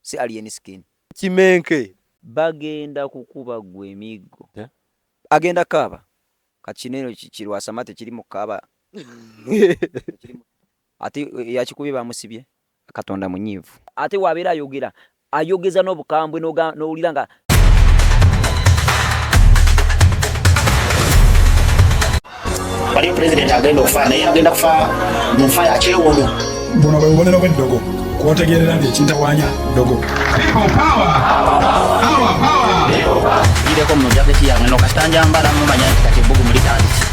si alien skin. Kimenke Bagenda kukuba gwe emiggo. Agenda kaaba. Kakineno kirwasamate kiri mu kaaba. Ate yakikubye bamusibye. Katonda munyivu. Ate wabeera ayogeza n'obukambwe n'owulira nga waliyo pulezidenti agenda okufa naye agenda kufa mu nfa ya kyewono. Buno bwe bubonero bw'eddogo kwotegeerera nti ekintawanya ddogo. Gireko mu jaketi yange no kasita njambala mumanya nti kati ebbugu mulitandise.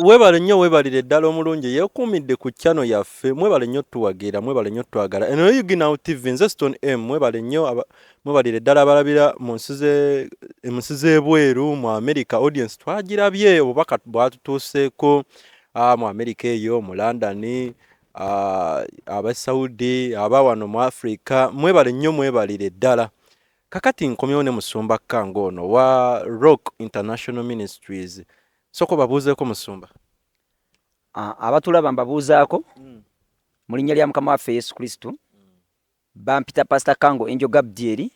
Webale nnyo webalire ddala omulungi yeekuumidde ku channel yaffe. Mwebale nnyo tuwagira, mwebale nnyo twagala. Eno Yuginau TV nze Stone M. Mwebale nnyo mwebalire ddala abalabira mu nsi z'ebweru mu America audience twagirabye obubaka bwatutuuseeko mu America eyo mu London aba Saudi aba wano mu Africa. Mwebale nnyo mwebalire ddala. Kakati nkomyewo ne Musumba Kango ono wa Rock International Ministries. Soko babuuzeeko Musumba. Abatulaba mbabuuzaako mu linnya lya Mukama waffe Yesu Kristo. Bampita Pastor Kango Angel Gabriel.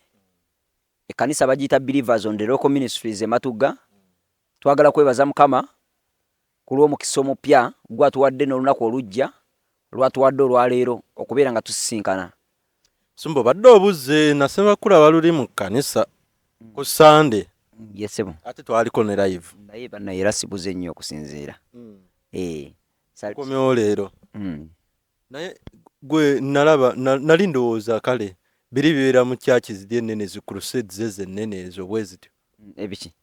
Ekkanisa bagiyita Believers on the Local Ministries Matuga. Twagala kwebaza Mukama ku lw'omukisa omupya gwatuwadde n'olunaku olujja lwatuwadde olwaleero okubeera nga tusisinkana. Sumbo badde obuze nasema kulaba luli mu kkanisa ku Sunday. Yesebo. Ate twaliko ne live. Naye bana era sibuze nnyo okusinziira. Komyewo leero. Naye gwe nalaba nali ndowooza kale biri bibeera mu church ziri ennene zi crusades ez'ennene ezo bwe zityo. Ebiki?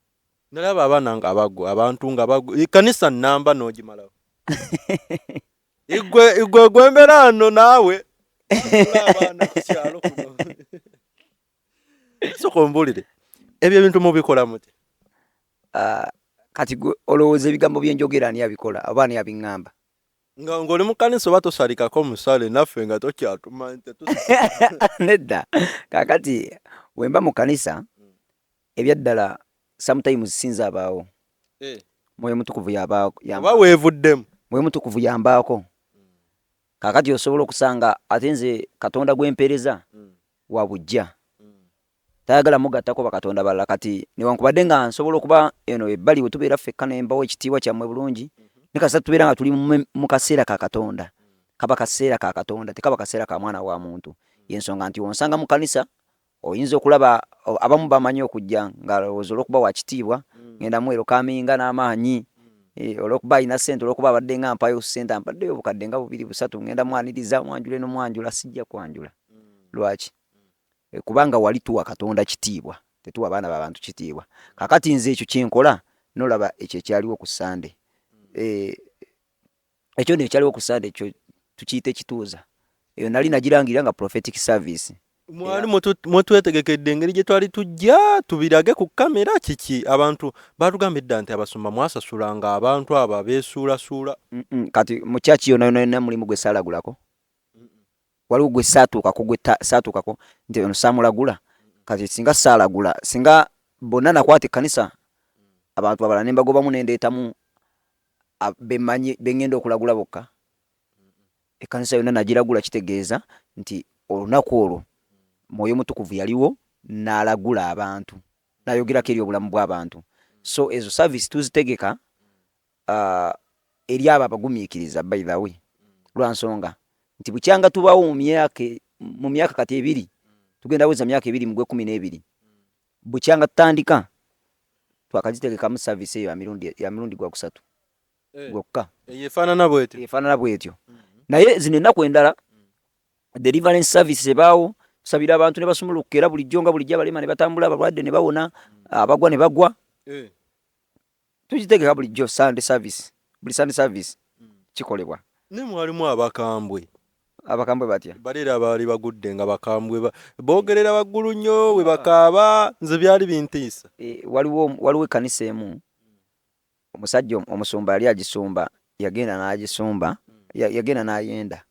Nalaba abaana nga bagwa abantu nga bagwa ekkanisa nnamba n'ogimalawo. Igwe gwembera ano naawe. Abaana ku kyalo kuno. Soko mbulire. Ebyo ebintu mubikola muti? Kati olowooza ebigambo byenjogera ani abikola oba ani abiŋŋamba? Ng'oli mu kkanisa oba tosalikako musale naffe nga tokyatumanyi nedda. Kaakati wemba mu kkanisa ebyaddala sometimes sinza abaawo. Mwoyo mutukuvu yabaako. Oba weevuddemu. Mwoyo mutukuvu yambaako. Kaakati osobola okusanga ate nze Katonda gw'empeereza wa bujja. Tayagala mugattako bakatonda balala kati newankubadde nga nsobola okuba eno ebbali we tubeera ffekka nembawo ekitiibwa kyammwe bulungi ne kasita tubeera nga tuli mu kaseera ka Katonda kaba kaseera ka Katonda tekaba kaseera ka mwana wa muntu. Yensonga nti onsanga mu kanisa oyinza okulaba abamu bamanyi okujja nga lowooza olw'okuba wa kitiibwa ngenda mwero kaminga n'amaanyi olw'okuba alina ssente olw'okuba abadde nga mpayo ssente ampaddeyo obukadde nga 2 3 ngenda mwaniriza mwanjule n'omwanjula sijja kwanjula. Lwaki? Kubanga wali tuwa Katonda kitiibwa tetuwa abaana b'abantu kitiibwa. Kakati nze ekyo kyenkola nolaba ekyo ekyaliwo ku Sunday. Ekyo ekyaliwo ku Sunday ekyo tukiyita ekituuza. Eyo nali nagirangira nga prophetic service. Mwali mwetwetegekedde engeri gye twali tujja tubirage ku kamera kiki abantu batugamba edda nti abasumba mwasasulanga abantu abo abeesuulasuula. Kati mu church yonna mulimu gwe saalagulako. Waliwo gwe saatuukako nti ono saamulagula. Kati singa saalagula singa bonna nakwata ekkanisa abantu abalala ne mbagobamu nendeetamu bemanyi bengenda okulagula bokka. Ekkanisa yonna nagiragula kitegeeza nti olunaku olwo Mwoyo Mutukuvu yaliwo n'alagula abantu nayogerako eri obulamu bw'abantu. So ezo service tuzitegeka eri abo abagumiikiriza by the way lwa nsonga nti bukyanga tubawo mu myaka kati 2 tugenda weza myaka 2 mu 12 bukyanga tutandika twakazitegeka mu service eyo ya mirundi gwa 3 gwokka eyefaanana bwetyo. Naye zino ennaku endala deliverance service ebaawo tusabira abantu ne basumulukira bulijjo nga bulijja balema ne batambula abalwadde ne bawona abagwa ne bagwa. Tukitegeka bulijjo Sunday service buli Sunday service kikolebwa. Ne mwalimu abakambwe batya balira bali bagudde nga bakambwe boogerera waggulu nnyo we bakaaba nze byali bintiisa. Waliwo ekkanisa emu omusajja omusumba yali agisumba yagenda n'agisumba yagenda n'ayenda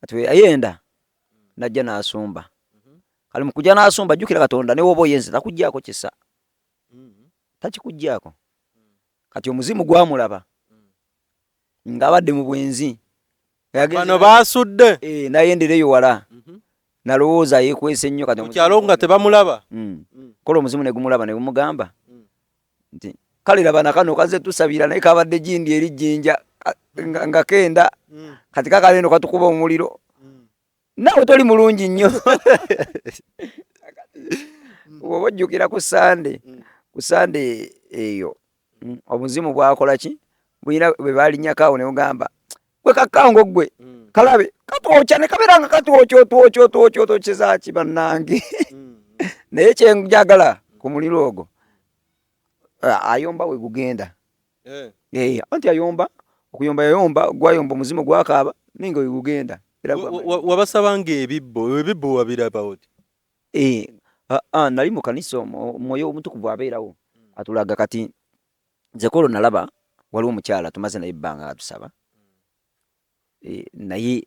kati ayenda najja n'asumba kale mu kujja n'asumba jjukira Katonda ne woba oyenze takuggyako kisa takikuggyako kati omuzimu gwamulaba ngabadde mu bwenzi bano basudde nayendereyo wala nalowooza yeekwese nnyo kati mukyalo nga tebamulaba kola omuzimu ne gumulaba ne gumugamba nti kale laba nakano kaze tusabira naye kabadde jindi eri jjinja nga kenda kati kakale eno katukuba omuliro naawe toli mulungi nnyo oba ojjukira ku sande eyo omuzimu bwakola ki bwe balinnyakaawo ne mugamba gwe kakango gwe kalabe katwokya ne kabeera nga katwokyotwokyeza ki bannange naye kyenjagala ku muliro ogwo ayomba we gugenda anti ayomba okuyomba yayomba gwayomba omuzimu gwakaaba ninga we gugenda wabasaba nga ebibbo wabiraba oti nali mu kanisa omwoyo omutukuvu abeerawo atulaga kati nze kolo nalaba waliwo omukyala tumaze naye ebbanga atusaba naye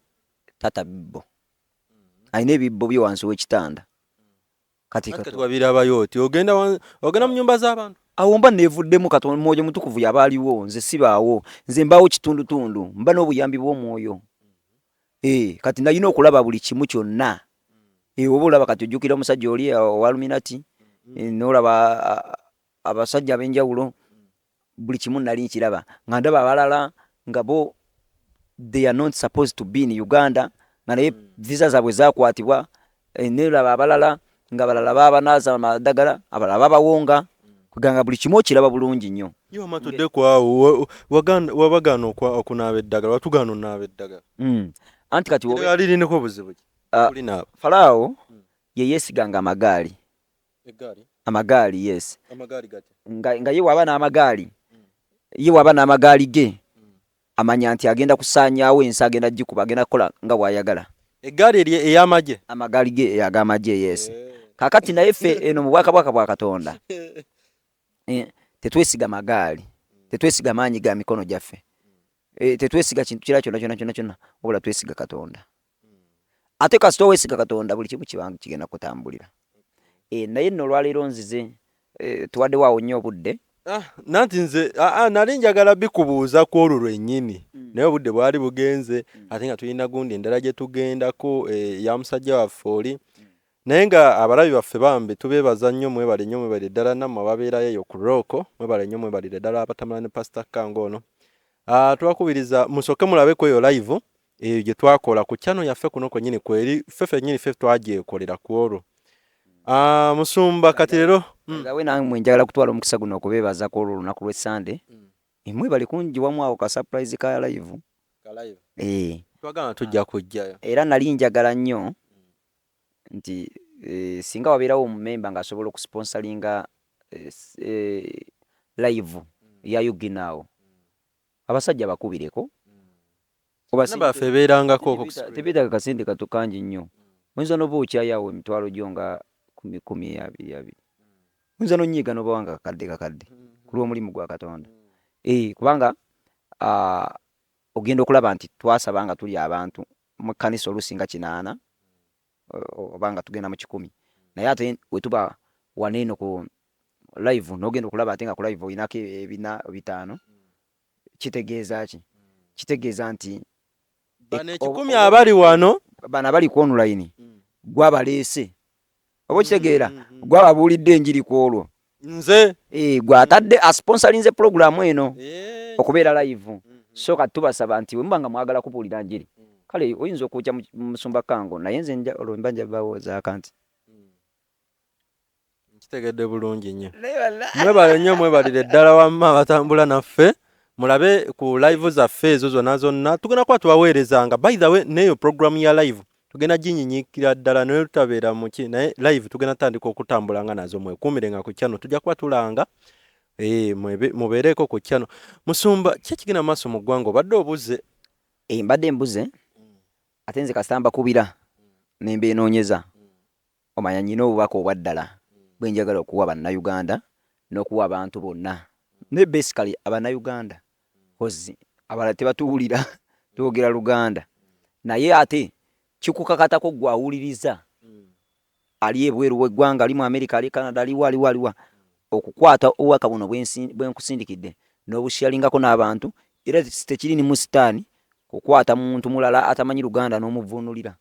tata bibbo alina ebibbo bye wansi w'ekitanda kati wabirabayo oti ogenda mu nyumba z'abantu awomba neevuddemu Katonda mwoyo mutukuvu yaba aliwo nze sibaawo nze mbaawo kitundutundu mba n'obuyambi bw'omwoyo kati nalina okulaba buli kimu kyonna oba olaba kati ojjukira omusajja oli owaluminati n'olaba abasajja ab'enjawulo buli kimu nali nkiraba nga ndaba abalala nga bo they are not supposed to be in Uganda nga naye visa zaabwe zakwatibwa n'olaba abalala nga balala baabanaaza amadagala abalala babawonga kuganga buli kimu okiraba bulungi nnyo yo matudde kwawo wabagaana okunaaba eddagala watugaana onaaba eddagala anti kati alirineko obuzibu Falaawo ye yeesiganga amagaali yes nga ye waba n'amagaali ge amanya nti agenda kusaanyaawo ensi agenda gikuba agenda kukola nga bw'ayagala eggaali eri ey'amagye amagaali ge ag'amagye yes kakati naye ffe eno mu bwakabwaka bwa Katonda tetwesiga magaali tetwesiga maanyi ga mikono gyaffe tetwesiga kintu kira kyonna wabula twesiga Katonda ate kasita oweesiga Katonda buli kimu kibanga kigenda kutambulira naye nno olwaleero nzize tuwaddewo awo nnyo obudde nanti nze nali njagala bikubuuza ku olwo lwennyini naye obudde bwali bugenze ate nga tulina gundi endala gye tugendako ya musajja waffe oli naye nga abalabi baffe bambi tubeebaza nnyo mwebale ddala nammwe ababeerayo eyo ku Rooko mwebale nnyo mwebalire ddala abatamala ne Pastor Kango ono twakubiriza musooke mulabeko eyo live eyo gye twakola ku channel yaffe kuno kwennyini kweri ffe twagyekolera ku olwo musumba kati leero ngawe namwe njagala kutwala omukisa guno okubeebaza ku olwo olunaku lw'Essande mwebale kunjiwamu awo ka surprise ka live twagana tujja kujjayo era nali njagala nnyo nti singa wabeerawo omumemba ng'asobola okusponsoringa live ya Yuginaawo abasajja bakubireko baffe beerangako tebeetaga kasente kato kangi nnyo oyinza n'oba okyayawo emitwalo gyo nga 10,20 oyinza n'onyiiga n'oba wanga kakadde ku lw'omulimu gwa Katonda kubanga ogenda okulaba nti twasaba nga tuli abantu mu kkanisa olusinga 8 oba nga tugenda mu 10 naye ate wetuba waneeno ku live n'ogenda okulaba ate nga ku live olinako 4 kitegeeza ki kitegeeza nti bano 10 abali wano bano abali ku online gwabaleese oba okitegeera gwababuulidde enjiri ku olwo nze gwatadde asponsorinze programu eno okubeera live so kati tubasaba nti wemuba nga mwagala kubuulira njiri kale oyinza okujja musumba Kango naye nze olwemba njabawoozaaka nti kitegedde bulungi nnyo mwebale nnyo mwebalire ddala wamma abatambula naffe mulabe ku live zaffe ezo zonna tugenda kuba tubaweerezanga by the way neyo programu ya live tugenda ginyinyikira ddala naye tutabeera muki naye live tugenda tandika okutambula nga nazo mwekuumirenga ku channel tujja kuba tulanga mubeereko ku channel musumba kyekigenda maaso mu ggwanga obadde obuze mbadde mbuze ate nze kasita mbakubira nembenoonyeza omanya nyina obubaka obwa ddala bwe njagala okuwa bannayuganda n'okuwa abantu bonna ne basically abannayuganda kozi abalala tebatuwulira twogera Luganda naye ate kikukakatako gwawuliriza ali ebweru w'eggwanga ali mu America ali Canada aliwa okukwata obubaka buno bwenkusindikidde n'obushyalingako n'abantu era tekiri ni musitaani kukwata muntu mulala atamanyi Luganda n'omuvvuunulira.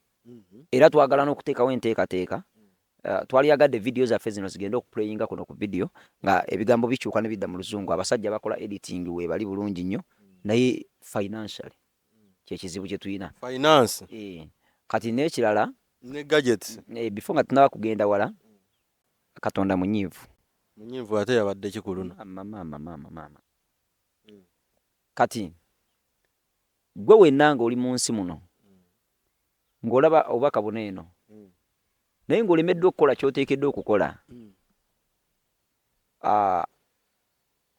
Era twagala n'okuteekawo enteekateeka. Twali yagadde video zaffe zino zigenda okuplayinga kuno ku video nga ebigambo bikyuka ne bidda mu Luzungu. Abasajja bakola editing we bali bulungi nnyo naye financially kyekizibu kye tulina. Finance. Kati n'ekirala ne gadgets. Before nga tunaba kugenda wala Katonda munyiivu. Munyiivu ate yabadde kikuluna. Mama. Kati gwe wenna ng'oli mu nsi muno ng'olaba obubaka buno eno naye ng'olemeddwa okukola ky'oteekeddwa okukola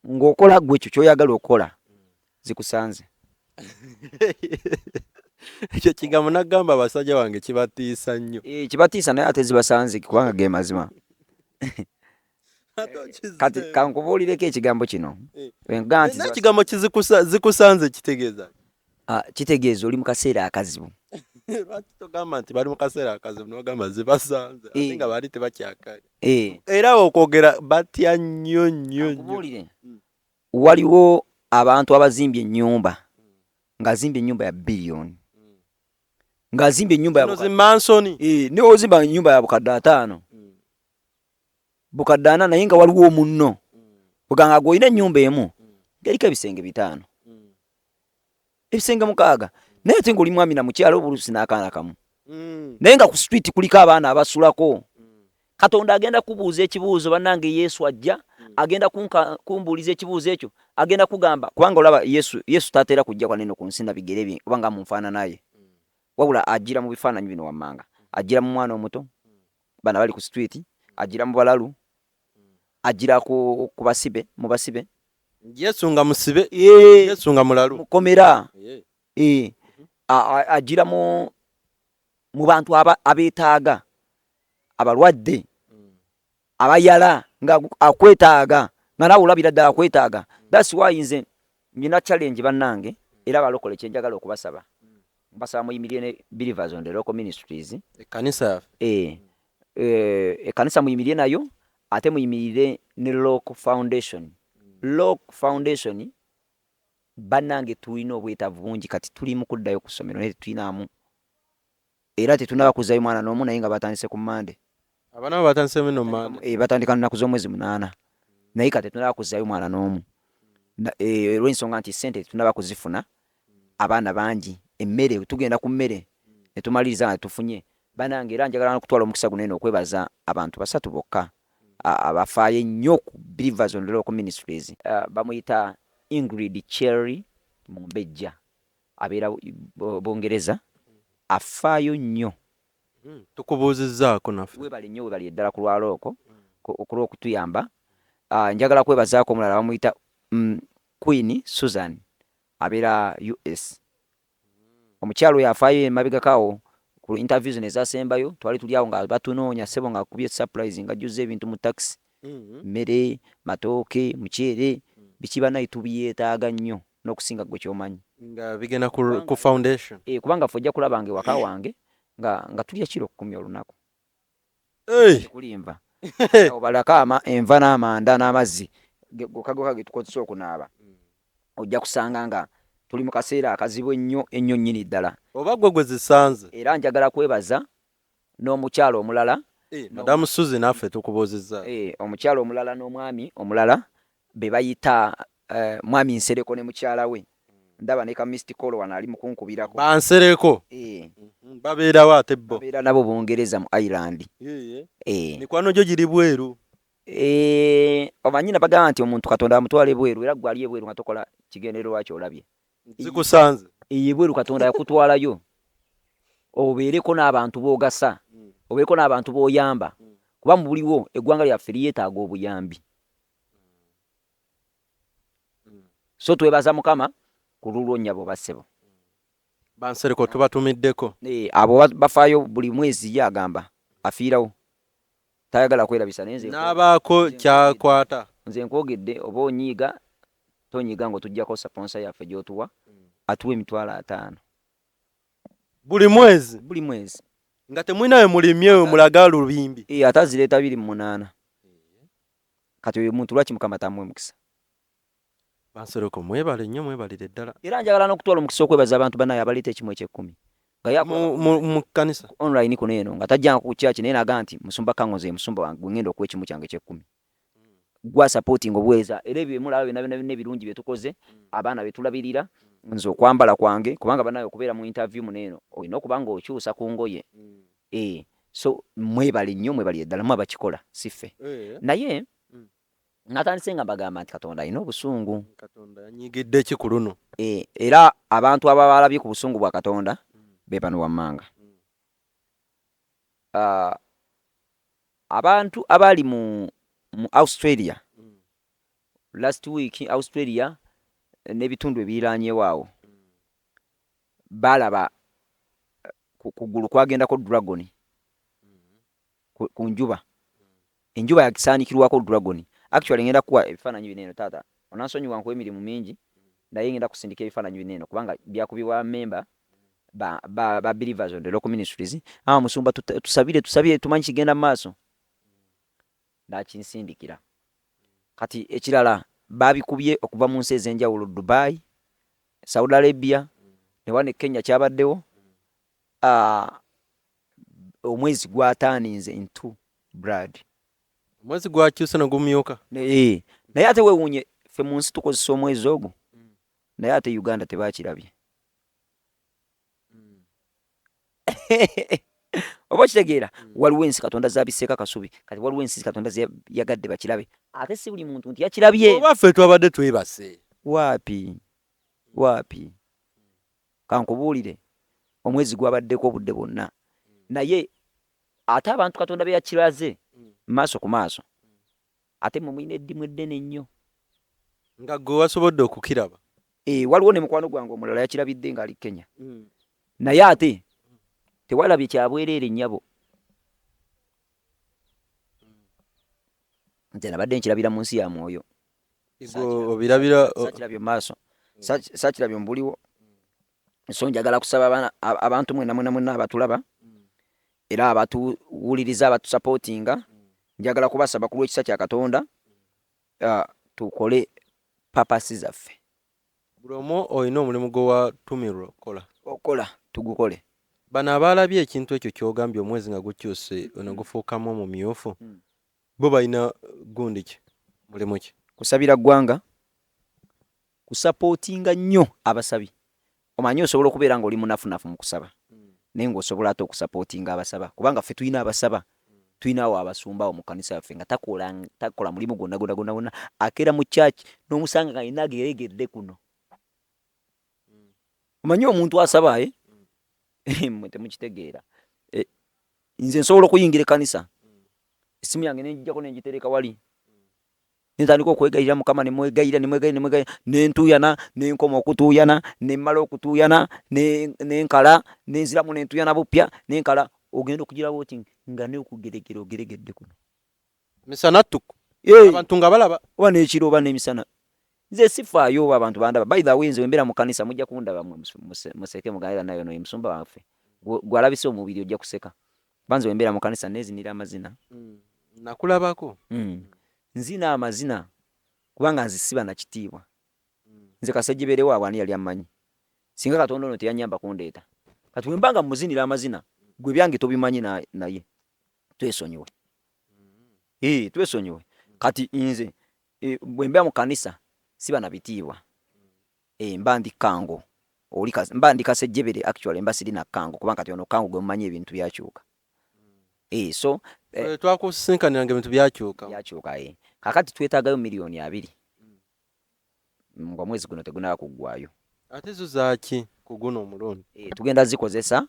ng'okola gwe ekyo ky'oyagala okukola zikusanze. Ekyo kigambo nagamba abasajja wange kibatiisa nnyo. Kibatiisa naye ate zibasanze kubanga ge mazima. Kati kankubuulireko ekigambo kino. Ekigambo zikusanze kitegeeza. Kitegeeza oli mu kaseera akazibu. Lwaki togamba nti bali mu kaseera akazibu n'ogamba zibasanze ate nga baali tebakyakale. Era okwogera batya nnyo nnyo. Waliwo abantu abazimbye ennyumba ng'azimbye ennyumba ya biliyoni. Ng'azimbye ennyumba ya Mansoni. Ne ozimba ennyumba ya bukadde 5. Bukadde 4 naye nga waliwo omunno. Buganga gw'olina ennyumba emu geriko ebisenge 5. Ebisenge 6. Naye ate ng'oli mwami na mukyala obulusi n'akaana kamu. Naye nga ku street kuliko abaana abasulako. Katonda agenda kubuuza ekibuuzo bannange Yesu ajja agenda kumbuuliza ekibuuzo ekyo agenda kugamba kubanga olaba Yesu tateera kujja kwa neno ku nsi na bigere bye kubanga munfaana naye. Wabula ajira mu bifaananyi bino wammanga. Ajira mu mwana omuto bana bali ku street, ajira mu balalu, ajira ku basibe, mu basibe. Yesu nga musibe, Yesu nga mulalu. Mukomera. Ajira mu bantu abeetaaga, abalwadde, abayala nga akwetaaga, nga nawe olabira ddala akwetaaga. That's why nze nina challenge bannange era balokole kye njagala okubasaba. Mbasaba muyimirire ne Believers on the Local Ministries. Ekkanisa. Ekkanisa muyimirire nayo ate muyimirire ne Local Foundation. Local Foundation bannange tulina obwetaavu bungi kati tuli mu kuddayo ku ssomero naye tulinamu. Era tetunaba kuzaayo mwana n'omu naye nga batandise ku Mande. Abaana batandise mu Mande. Batandika nnaku z'omwezi 8. Naye kati tunaba kuzaayo mwana n'omu. Olw'ensonga nti ssente tunaba kuzifuna abaana bangi. Emmere tugenda ku mmere ne tumaliriza nga tufunye. Bannange era njagala n'okutwala omukisa guno eno okwebaza abantu 3 bokka abafaayo ennyo ku Believers on the Local Ministries. Bamuyita Ingrid Cherry Mumbejja abeera Bungereza afaayo nnyo. Tukubuuzizzaako naffe. Webale nnyo webali eddala ku lwalooko okulw'okutuyamba. Njagala kwebazaako omulala bamuyita Queen Susan abeera US. Omukyalo oyo afaayo emabegakaawo ku interviews nezasembayo twali tuli awo nga batunoonya ssebo nga akubye surprise nga ajjuzza ebintu mu taxi. Mmere, matooke, muceere biki bannaye tubyetaaga nnyo n'okusinga gwe kyomanyi. Nga bigenda ku foundation. Kubanga ffe ojja kulabanga ewaka wange nga tulya kiro 10 olunaku. Kulimba. Obalaka enva n'amanda n'amazzi gokagoka getukozesa okunaaba. Ojja kusanga nga tuli mu kaseera akazibu ennyo nnyini ddala. Oba gwe zisanze. Era njagala kwebaza n'omukyalo omulala. Madamu Suzi naffe tukubuuzizza. Omukyalo omulala n'omwami omulala be bayita mwami Nsereko ne mukyala we. Ndaba ne ka Mr. Call wano ali mu kunkubirako. Bansereko. Babeerawo ate bo. Babeera nabo Bungereza mu Ireland. Mikwano gyo giri bweru. Omanyi nabagamba nti omuntu Katonda amutwale bweru era gwali ebweru nga tokola kigendererwa ky'olabye. Zikusanze. Bweru Katonda yakutwalayo. Obeereko n'abantu boogasa. Obeereko n'abantu b'oyamba. Kuba mu buliwo eggwanga lyaffe lyetaaga obuyambi. So twebaza Mukama ku lulwo nnyabo bassebo. Bansereko tubatumiddeko. Abo bafaayo buli mwezi yagamba afiirawo. Tayagala kwerabisa nenze. N'abaako kyakwata. Nze nkwogedde oba onyiiga tonyiiga ngo tujjako sponsor yaffe gy'otuwa atuwa $5,000. Buli mwezi? Buli mwezi. Nga temwinawe mulimye mulaga lubimbi. Atazireeta 28. Kati oyo muntu lwaki Mukama tamuwe mukisa. Basereko mwebale nnyo mwebalire ddala. Era njagala n'okutwala omukisa okwebaza abantu banaye abaliita ekimu eky'ekkumi. Mu kkanisa. Online kuno eno nga tajjanga ku church naye naga nti musumba kangoze musumba wange bwe ngenda okuwa ekimu kyange eky'ekkumi. Gwa supporting obuweeza era ebyo bimulaba byonna ebirungi bye tukoze abaana be tulabirira nze okwambala kwange kubanga banaye okubeera mu interview muno eno olina okuba nga okyusa ku ngoye. So mwebale nnyo mwebalire ddala mu abakikola siffe. Naye natandise nga mbagamba nti Katonda alina obusungu. Katonda yanyigidde ki ku luno. Era abantu ababalabye ku busungu bwa Katonda be bano wammanga. Abantu abali mu Australia last week Australia n'ebitundu ebiriraanyewo balaba kugulu kwagendako dragon ku njuba. Enjuba yakisaanikirwako dragon. Actually ngenda kuwa ebifaananyi binene taata. Onansonyiwa nkuwa emirimu mingi naye ngenda kusindika ebifaananyi binene kubanga byakubiwa member ba believers on the local ministries. Musumba tusabire tumanyi kigenda mu maaso. Nakinsindikira. Kati ekirala babikubye okuva mu nsi ez'enjawulo Dubai, Saudi Arabia, ne wane Kenya kyabaddewo. Omwezi gwataaninze into blood. Omwezi gwakyusa n'ogumyuka. Naye ate weewuunye ffe mu nsi tukozesa omwezi ogwo. Naye ate Uganda tebakirabye. Oba kitegeera waliwo ensi Katonda zaabiseeka kasubi kati waliwo ensi Katonda yagadde bakirabe ate si buli muntu nti yakirabye. Oba ffe twabadde twebase. Waapi kankubuulire omwezi gwabaddeko obudde bwonna naye ate abantu Katonda be yakiraze maaso ku maaso ate mwe mulina eddimu eddene ennyo nga gwe wasobodde okukiraba. Waliwo ne mukwano gwange omulala yakirabidde ng'ali Kenya. Naye ate tewalabye kyabwereere nnyabo. Nze nabadde nkirabira mu nsi ya Mwoyo. Obirabira sakirabye mu maaso sakirabye mu buliwo. So njagala kusaba abantu mwenna abatulaba era abatuwuliriza abatusupportinga njagala kubasaba ku lw'ekisa kya Katonda tukole papasi zaffe. Buli omu olina omulimu gwe watumirwa okola tugukole. Bano abaalabye ekintu ekyo ky'ogambye omwezi nga gukyuse ono gufuukamu omumyufu bo balina gundi ki mulimu ki? Kusabira ggwanga, kusupportinga nnyo abasabi. Omanyi osobola okubeera ng'oli munafunafu mu kusaba naye ng'osobola ate okusupportinga abasaba kubanga ffe tulina abasaba tulinawo abasumbawo mu kkanisa yaffe nga takola mulimu gwonna akeera mu church n'omusanga nga alina ageregedde kuno. Omanyi omuntu asaba mwe temukitegeera. Nze nsobola okuyingira ekkanisa essimu yange nenjijjako nenjitereka wali nentandika okwegayirira Mukama nemwegayira nentuuyana nenkoma okutuuyana nemmala okutuuyana nenkala nenziramu nentuuyana bupya nenkala ogenda okugirawo oti nga neokugeregera ogeregedde kuno misana ttuku abantu nga balaba oba n'ekiro oba n'emisana. Nze sifaayo oba abantu bandaba. By the way nze wembeera mu kkanisa mujja kundaba museke muganira nayo no musumba waffe gwalabise omubiri ojja kuseka. Banze wembeera mu kkanisa nezinira amazina. Nakulabako. Nzina amazina kubanga nzisiba na kitiibwa. Nze Kasejjeberewo abwani yali amanyi. Singa Katonda ono teyanyamba kundeeta. Kati wembanga muzinira amazina gwe byange tobimanyi naye twesonyiwe. Twesonyiwe. Kati nze bwembeera mu kkanisa siba na bitiibwa. Mba ndi kango. Mba ndi Kasejjebere actually mba siri na kango kubanga kati ono kango gwe mumanyi ebintu byakyuka. So twakusinkaniranga ebintu byakyuka. Kakati twetaagayo miliyoni 2 mwezi guno tegunaba kuggwayo. Ate zo zaaki ku guno omulundi? Tugenda zikozesa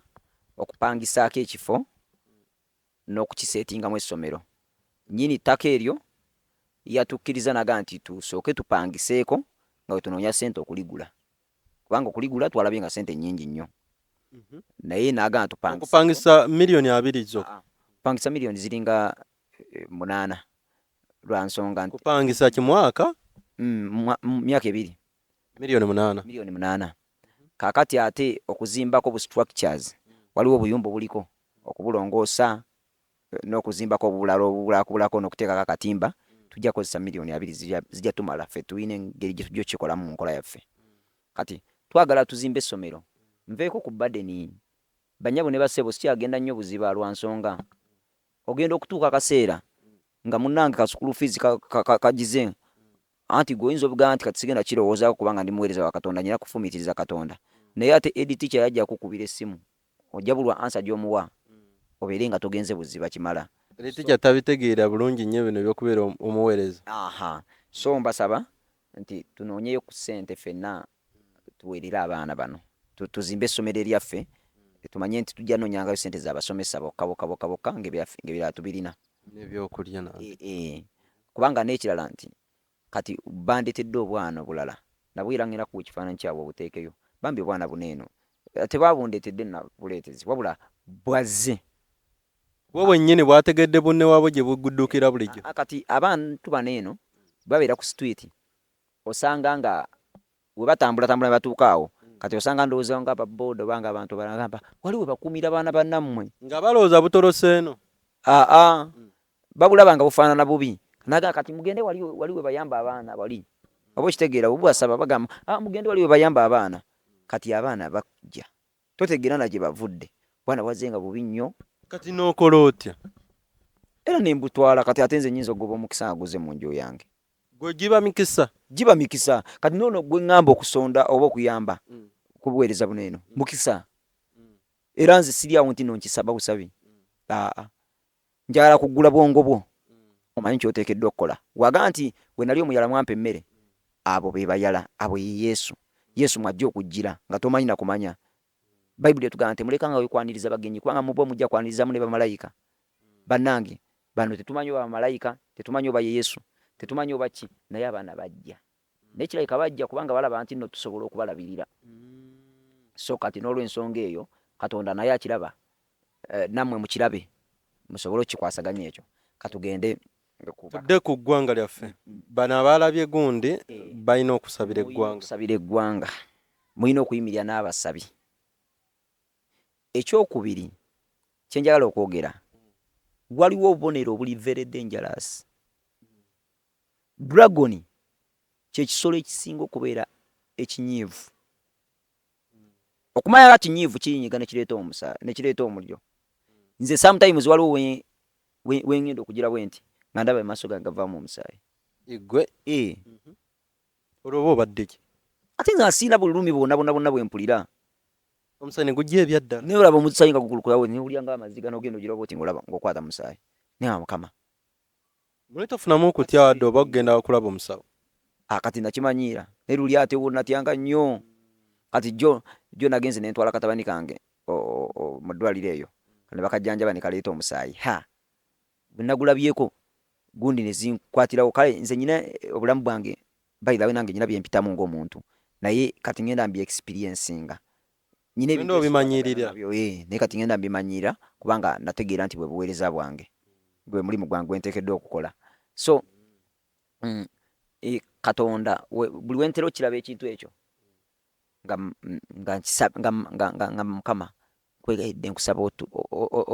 okupangisaako ekifo n'okukiseetingamu essomero. Nnyini ttaka eryo yatukkiriza naga nti tusooke tupangiseeko nga we tunoonya ssente okuligula kubanga okuligula twalabye nga ssente nnyingi nnyo. Naye naga okupangisa miliyoni 2 zo. Kupangisa miliyoni ziringa 8 lwa nsonga nti kupangisa kimwaka myaka 2 miliyoni 8. Miliyoni 8. Kakati ate okuzimbako bu structures waliwo obuyumba buliko okubulongoosa n'okuzimbako obulala obulako n'okuteekako akatimba tujja kozesa milioni 2 zijja tumala ffe tuyine engeri gye tujja okikolamu mu nkola yaffe. Kati twagala tuzimbe essomero nveeko ku badeni banyabo ne basebo sikyagenda nnyo buziba lwa nsonga ogenda okutuuka akaseera nga munnange ka school fees kagize anti goyinza obugamba nti kati sigenda kirowoozaako kubanga ndi muweereza wa Katonda nyina kufumiitiriza Katonda naye ate edi teacher yajja kukubira essimu ojja bulwa ansa gy'omuwa obeere nga togenze buziba kimala. Edi teacher tabitegeera bulungi nnyo bino by'okubeera omuweereza. So mbasaba nti tunoonyeyo ku ssente ffenna tuweerere abaana bano tuzimbe essomero eryaffe tumanye nti tujja noonyangayo ssente z'abasomesa bokka ng'ebirala tubirina n'ebyokulya kubanga n'ekirala nti kati bandeetedde obwana obulala nabwirangera ku kifaananyi kyabwe obuteekeyo bambi obwana buneeno tebabundeetedde nabuleetezi wabula bwazze bwo bwennyini bwategedde bunne waabwe gye buguddukira bulijjo. Kati abantu baneeno babeera ku street osanga nga we batambula ne batuuka awo kati osanga ndowooza nga ababooda obanga abantu balagamba waliwo bakuumira baana bannammwe nga balowooza butolose eno babulaba nga bufaanana bubi naga kati mugende waliwe bayamba abaana wali oba okitegeera bwasaba bagamba mugende waliwe bayamba abaana kati abaana bajja totegeera na gye bavudde bwana bwazze nga bubi nnyo kati n'okola otya era nembutwala kati ate nze nnyinza ogoba omukisa nga guze mu nju yange gwe giba mikisa kati noono gwe ŋŋamba okusonda oba okuyamba kubuweereza buneeno mukisa era nze siryawo nti nonkisaba busabi njagala kugula bwongo bwo omanyi kyoteekeddwa okukola waga nti we nali omuyala mwampa emmere abo be bayala abo ye Yesu mwajja okujjira nga tomanyi na kumanya Bayibuli etugamba nti mulekanga wekwaniriza bagenyi kubanga mubo mujja kwanirizamu ne bamalayika bannange bano tetumanyi oba bamalayika tetumanyi oba ye Yesu tetumanyi oba ki naye abaana bajja n'ekirayika bajja kubanga balaba nti nno tusobola okubalabirira so kati n'olw'ensonga eyo Katonda naye akiraba nammwe mukirabe musobole okikwasaganya ekyo katugende tudde ku ggwanga lyaffe bano abalabye gundi balina okusabira eggwanga mulina okuyimirira n'abasabi. Ekyokubiri kyenjagala okwogera waliwo obubonero obuli very dangerous. Dragon kyekisolo ekisinga okubeera ekinyiivu okumanya nga kinyiivu kiyinyiga nekireeta omuliro. Nze sometimes waliwo wengenda okugira bwenti nga ndaba emaaso gange gavaamu omusaayi igwe olwoba obadde ki ate nga nsiina bulumi bwonna bwempulira omusaayi ne gujja ebyadda naye olaba omusaayi nga gugulukulawo niwulya nga amaziga n'ogenda ogiraba oti ng'olaba ng'okwata musaayi naye Mukama muli tofunamu okutya wadde oba okugenda okulaba omusawo kati nakimanyiira naye luli ate natyanga nnyo kati jjo nagenze ne ntwala katabani kange mu ddwaliro eyo ne bakajjanjaba ne kaleeta omusaayi bwe nagulabyeko gundi ne zinkwatirawo kale nze nyina obulamu bwange bayirawe nange nyina byempitamu ng'omuntu naye kati ngenda mbi experiencinga nyina ebintu obimanyirira naye kati ngenda mbimanyiira kubanga nategeera nti bwe buweereza bwange gwe mulimu gwange nteekeddwa okukola so Katonda buli wentera okiraba ekintu ekyo nga Mukama kwegayidde nkusaba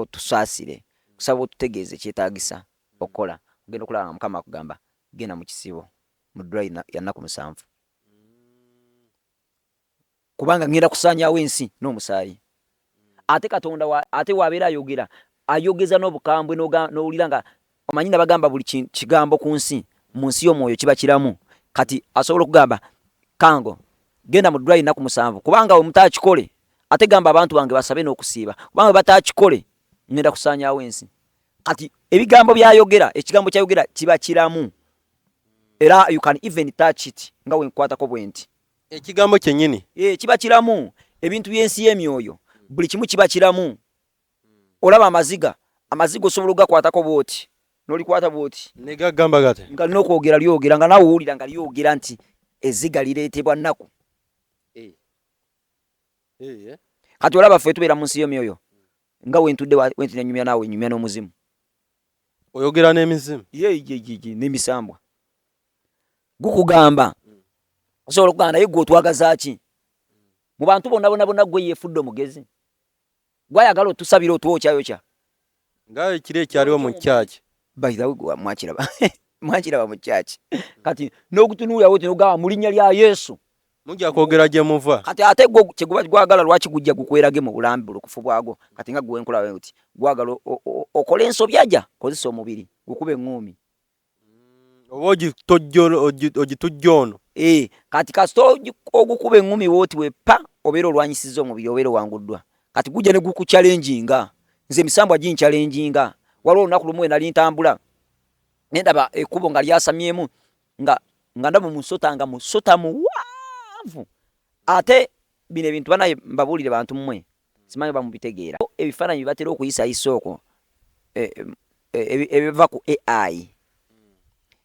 otusaasire kusaba otutegeeze kyetaagisa okukola ogenda okulaba Mukama akugamba genda mu kisibo mu ddwaliro ya nnaku 7 kubanga ngenda kusaanyaawo ensi n'omusaayi ate Katonda ate wabeera ayogeza n'obukambwe n'owulira nga omanyi nabagamba buli kigambo ku nsi mu nsi y'omwoyo kiba kiramu kati asobola okugamba kango genda mu ddwaliro nnaku 7 kubanga we mutaakikole ate gamba abantu bange basabe n'okusiiba kubanga bataakikole ngenda kusaanyaawo ensi kati ebigambo byayogera ekigambo kyayogera kiba kiramu era you can even touch it nga wenkwatako bwenti ekigambo kyennyini kiba kiramu ebintu by'ensi y'emyoyo buli kimu kiba kiramu olaba amaziga osobola okugakwatako bwoti n'olikwata bwoti ne gagamba gate nga lina okwogera lyogera nga nawe owulira nga lyogera nti eziga lireetebwa nnaku kati olaba ffe tubeera mu nsi y'emyoyo nga wentudde wenti nenyumya naawe nyumya n'omuzimu oyogera n'emizimu n'emisambwa gukugamba osobola okugamba naye gwe otwagaza ki mu bantu bonna gwe yeefudde omugezi gwayagala otusabira otwokyayokya nga ekiro ekyaliwo mu kyaki bayirawe mwakiraba mwakiraba mu church kati n'okutunuulira wote n'ogamba mu linnya lya Yesu mujja kwogera gye muva kati ate gwo kyeguba gwagala lwaki gujja gukwerage mu bulambi bulukufu bwagwo kati nga gwe nkola uti gwagala okola ensobyaja kozesa omubiri gukube eŋŋumi oba ogitujja kati kasito ogukuba eŋŋumi wooti wepa obeera olwanyisiza omubiri obeera owanguddwa kati gujja ne gukuchallenginga nze emisambwa ginchallenginga waliwo olunaku lumu nali ntambula nendaba ekkubo nga lyasamyemu nga ndaba musota nga musota muwanvu ate bino ebintu banaye mbabuulire bantu mmwe simanyi bamubitegeera ebifaananyi bibatera okuyisayisa okwo ebiva ku AI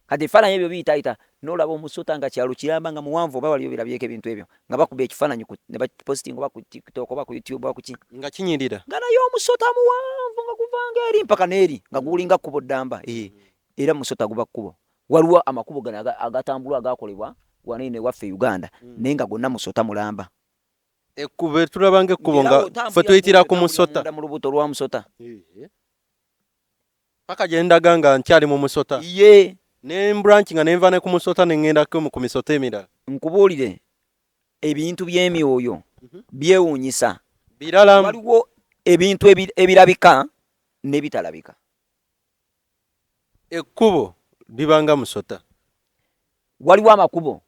kati ebifaananyi ebyo biyitayita n'olaba omusota nga kyalo kiramba nga muwanvu oba waliyo birabyeko ebintu ebyo nga bakuba ekifaananyi ne bakipositinga oba ku TikTok oba ku YouTube oba kuki nga kinyirira nga naye omusota muwanvu nga kuvanga eri mpaka n'eri nga gulinga kkubo ddamba era musota guba kkubo waliwo amakubo gano agatambulwa agakolebwa wanene waffe Uganda naye nga gonna musota mulamba ekkubo tulabanga ekkubo nga ffe tuyitira ku musota mu lubuto lwa musota paka gye ndaga nga nkyali mu musota ye nembranchi nga nenva ne ku musota nengendako ku misota emirala nkubuulire ebintu by'emyoyo byewuunyisa birala waliwo ebintu ebirabika n'ebitalabika ekkubo libanga musota waliwo amakubo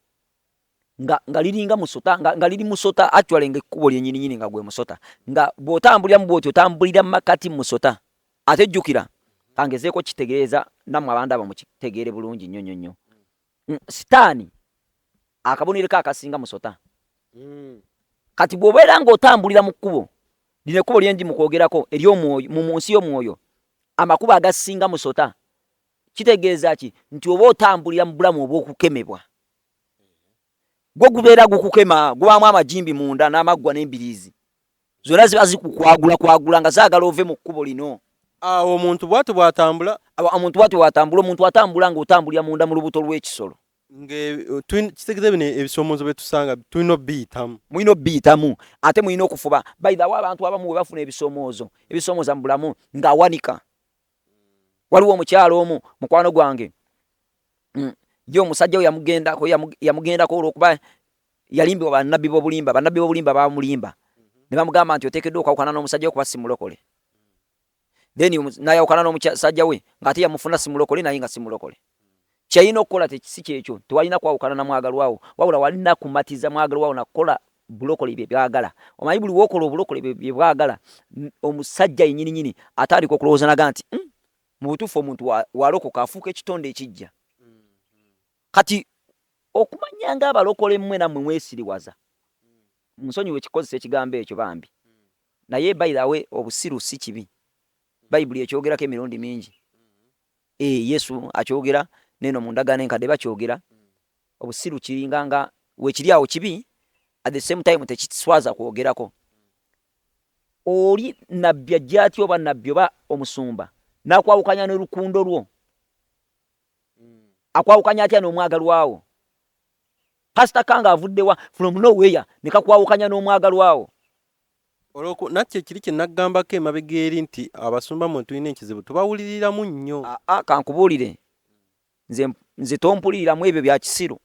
nga liringa musota nga liri musota actually nga ekkubo lyennyininyini nga gwe musota nga bw'otambuliramu bw'oti otambulira mu makati musota ate jjukira kangezeeko kitegeeza nammwe abandaba mukitegeere bulungi nnyo nnyo nnyo sitaani akabonero ke akasinga musota kati bw'obeera ng'otambulira mu kkubo lino ekkubo lyendi mukwogerako ery'omwoyo mu nsi y'omwoyo amakubo agasinga musota kitegeeza ki nti oba otambulira mu bulamu obw'okukemebwa gwe gubeera gukukema gubaamu amajimbi munda n'amaggwa n'embiriizi zonna ziba zikukwagula nga zaagala ove mu kkubo lino awo omuntu bw'ati bw'atambula omuntu bw'ati bw'atambula omuntu atambula ng'otambulira munda mu lubuto lw'ekisolo kitegeeza bino ebisomoozo bye tusanga tulina obbiyitamu mulina obbiyitamu ate mulina okufuba bayidawo abantu abamu bwe bafuna ebisomooza mu bulamu ng'awanika waliwo omukyalo omu mukwano gwange ye omusajja we yamugendako olw'okuba yalimbibwa bannabbi b'obulimba bamulimba ne bamugamba nti oteekeddwa okwawukana n'omusajja we kuba simulokole then n'ayawukana n'omusajja we ng'ate yamufuna simulokole naye nga simulokole kyalina okukola si kyekyo tewalina kwawukana na mwagalwawo wabula walina kumatiza mwagalwawo nakukola bulokole bye byagala omanyi buli wokola obulokole bye bwagala omusajja yennyininyini atandika okulowooza naga nti mu butuufu omuntu walokoka afuuka ekitonde ekijja kati okumanya nga abalokole mmwe nammwe mwesiriwaza nsonyiwe ekikozesa ekigambo ekyo bambi naye bayirawe obusiru si kibi bayibuli ekyogerako emirundi mingi Yesu akyogera neno mu ndagaano enkadde bakyogera obusiru kiringa nga weekiri awo kibi at the same time tekiswaza kwogerako oli nabbi ajja atya oba nabbi oba omusumba n'akwawukanya n'olukundo lwo akwawukanya atya n'omwagalwawo pasita kanga avuddewa from nowhere ne kakwawukanya n'omwagalwawo nakyo kiri kye naggambako emabega eri nti abasumba mwe tulina ekizibu tubawuliriramu nnyo kankubuulire nze tompuliriramu ebyo bya kisiru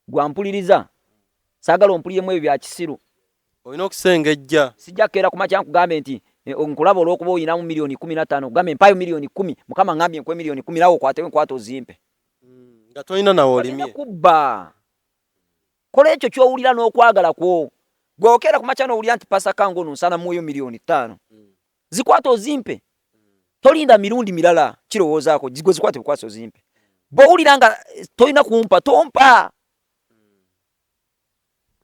gwampuliriza saagala ompuliremu ebyo bya kisiru olina okusengejja sijja kukeera ku makya nkugambe nti nkulaba olw'okuba oyinamu miliyoni 15 kugambe mpayo miliyoni 10 mukama ngambye nkwe miliyoni 10 nawe okwatewo enkwata ozimpe nga tolina nawe olimye kubba kola ekyo ky'owulira n'okwagala kwo gwokeera ku makya n'owulira nti pasa kango nonsana muyo miliyoni 5 zikwata ozimpe tolinda mirundi mirala kirowoozaako gwe zikwate bukwasa ozimpe bw'owulira nga tolina kumpa tompa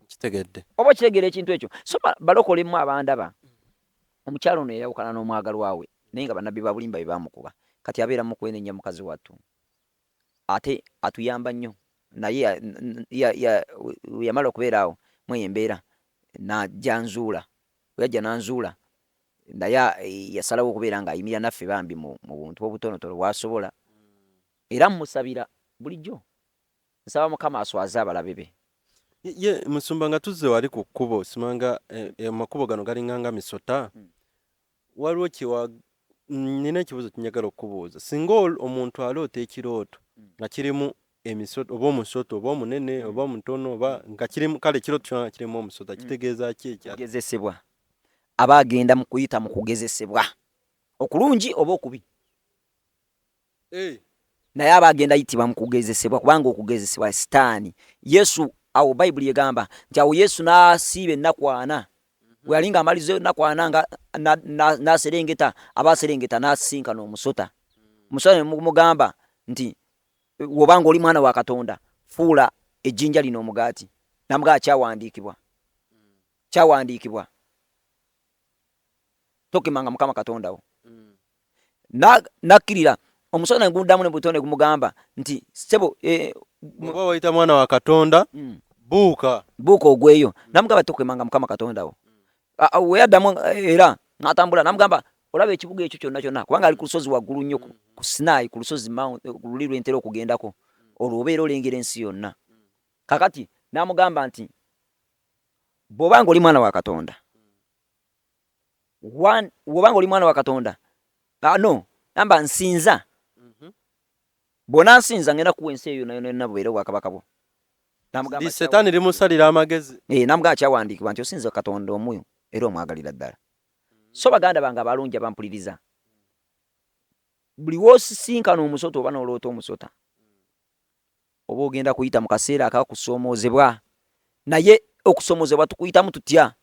kitegedde oba kitegeera ekintu ekyo so balokolemu abandaba omukyalo ono yayawukana n'omwagalwawe naye nga bannabbi ba bulimba bye bamukuba kati abeera mu kwenenya mukazi wattu ate atuyamba nnyo naye yamala okubeera awo mweyo embeera najja nzuula yajja nanzuula naye yasalawo okubeera ng'ayimirira naffe bambi mu buntu obutonotono bwasobola era mmusabira bulijjo nsaba mukama aswaze abalabe be ye musumba nga tuzze wali ku kkubo simanga amakubo gano galinganga misota waliwo nina ekibuzo kinyagala okubuuza. Singa omuntu aloota ekirooto nga kirimu emisoto oba omusoto oba omunene oba omutono oba nga kirimu kale ekirooto kyonna kirimu omusota kitegeeza ki ekyo? Kugezesebwa. Aba agenda mu kuyita mu kugezesebwa okulungi oba okubi. Naye aba agenda yitibwa mu kugezesebwa kubanga okugezesebwa sitaani. Yesu awo Bayibuli egamba nti awo Yesu n'asiiba ennaku 4 bwe yali ng'amaliza ennaku 4 nga n'aserengeta abaserengeta n'asinkana omusota. Omusota ne mugamba nti wobanga oli mwana wa Katonda fuula ejjinja lino omugaati. Namugamba kyawandiikibwa tokemanga Mukama Katonda wo. Nakkirira. Omusota nguddamu ne butonde kumugamba nti sebo bw'oba wayita mwana wa Katonda buuka ogweyo. Namugamba tokemanga Mukama Katonda wo. We yaddamu era n'atambula namugamba olaba ekibuga ekyo kyonna kubanga ali ku lusozi waggulu nnyo ku Sinai ku lusozi ku luli lw'entera okugendako olwo obeera olengera ensi yonna. Kakati namugamba nti bw'obanga oli mwana wa Katonda no namba nsinza bw'ona nsinza ngenda kuwa ensi eyo yonna bubeere obwakabaka bwo. Di Setaani limusalira amagezi. Namugamba kyawandiikibwa nti osinza Katonda omu era omwagalira ddala. So baganda bange abalungi abampuliriza, buli w'osisinkana omusota oba n'oloota omusota oba ogenda kuyita mu kaseera akakusoomoozebwa. Naye okusoomozebwa tukuyitamu tutya?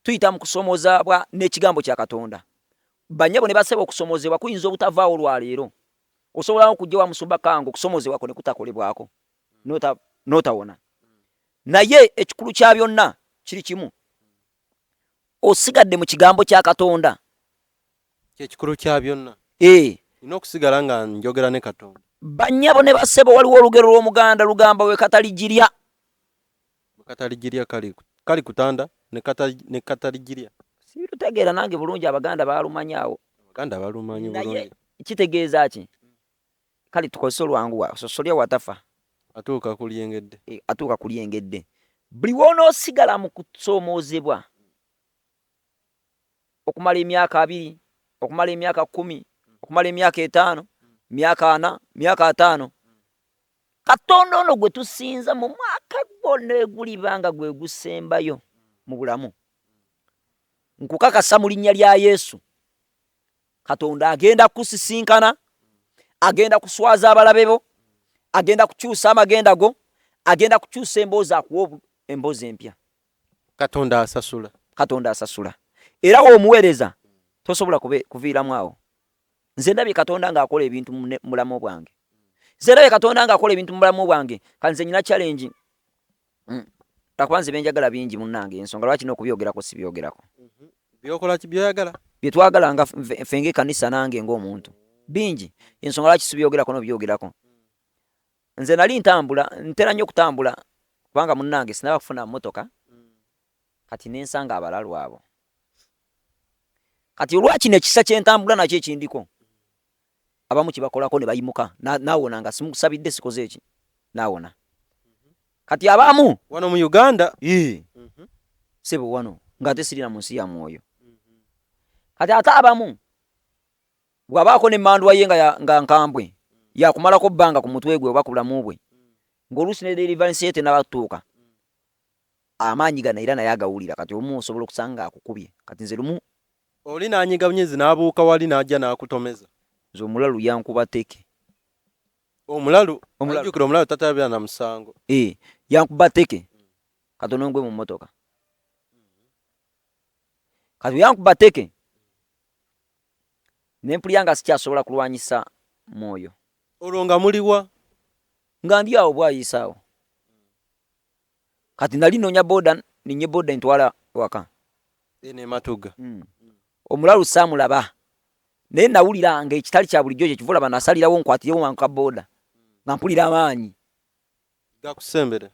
Tuyita mu kusoomozebwa n'ekigambo kya Katonda. Bannyabo ne basaba okusoomozebwa kuyinza obutavaawo olwaleero. Osobola okujja wa musumba kango okusoomozebwa ko ne kutakolebwako n'otawona. Naye ekikulu kya byonna kiri kimu. Osigadde mu kigambo kya Katonda. Ekikulu kya byonna. Ina okusigala nga njogera ne Katonda. Bannyabo ne basebo waliwo olugero lw'Omuganda lugamba we kataligirya. Kataligirya kali kutanda ne kataligirya. Sirutegeera nange bulungi Abaganda baalumanyaawo. Abaganda baalumanyi bulungi. Naye kitegeeza ki? Kale tukozese olwanguwa sosolya watafa. Atuuka kulyengedde. Atuuka kulyengedde. Buli w'onoosigala mu kusoomoozebwa okumala emyaka 2, okumala emyaka 10, okumala emyaka 5, myaka 4, myaka 5, Katonda ono gwe tusinza mu mwaka gwonna gulibanga gwe gusembayo mu bulamu. Nkukakasa mu linnya lya Yesu, Katonda agenda kusisinkana, agenda kuswaza abalabe bo, agenda kukyusa amagenda go, agenda kukyusa emboozi akuwa emboozi empya. Katonda asasula. Katonda asasula. Era omuweereza tosobola kuviiramu awo. Nze ndabye Katonda ng'akola ebintu mu mulamu bwange. Nze ndabye Katonda ng'akola ebintu mu mulamu bwange. Kanze nyina challenge. Takubanze benjagala bingi munnange ensonga lwaki n'okubyogerako si byogerako. Byokola ki byoyagala? Bye twagala nga fenge kanisa nange ng'omuntu. Bingi ensonga lwaki si byogerako n'obyogerako. Nze nali ntambula ntera nnyo kutambula kubanga munnange sinaba kufuna mmotoka. Kati nensanga abalalu abo. Kati olwaki nekisa kyentambula nakyo ekindiko abamu kibakolako ne bayimuka naawona nga simusabidde sikoze eki naawona. Kati abamu wano mu Uganda sebo wano ng'ate sirina mu nsi ya mwoyo. Kati ate abamu bw'abaako n'emmandwa ye nga nkambwe yakumalako bbanga ku mutwe gwe oba ku bulamu bwe ng'oluusi ne deliverance yete n'abatuuka amaanyi gana era naye agawulira. Kati omu osobola okusanga akukubye. Kati nze lumu oli n'anyiga bunyezi n'abuuka wali n'ajja n'akutomeza. Nze omulalu yankuba teke. Omulalu ajjukira omulalu tatabira na musango. Yankuba teke. Katono ngwe mu mmotoka. Kati yankuba teke. Nempulya nga sikyasobola kulwanyisa mwoyo. Olwo nga muliwa? Nga ndi awo bwayisaawo. Kati nali noonya boda ninye boda ntwala waka. Ene matuga. Omulalu saamulaba. Naye nawulira nga ekitali kya bulijjo kye kivula banasalirawo nkwatirewo wanka boda. Nga mpulira amaanyi. Gakusembere.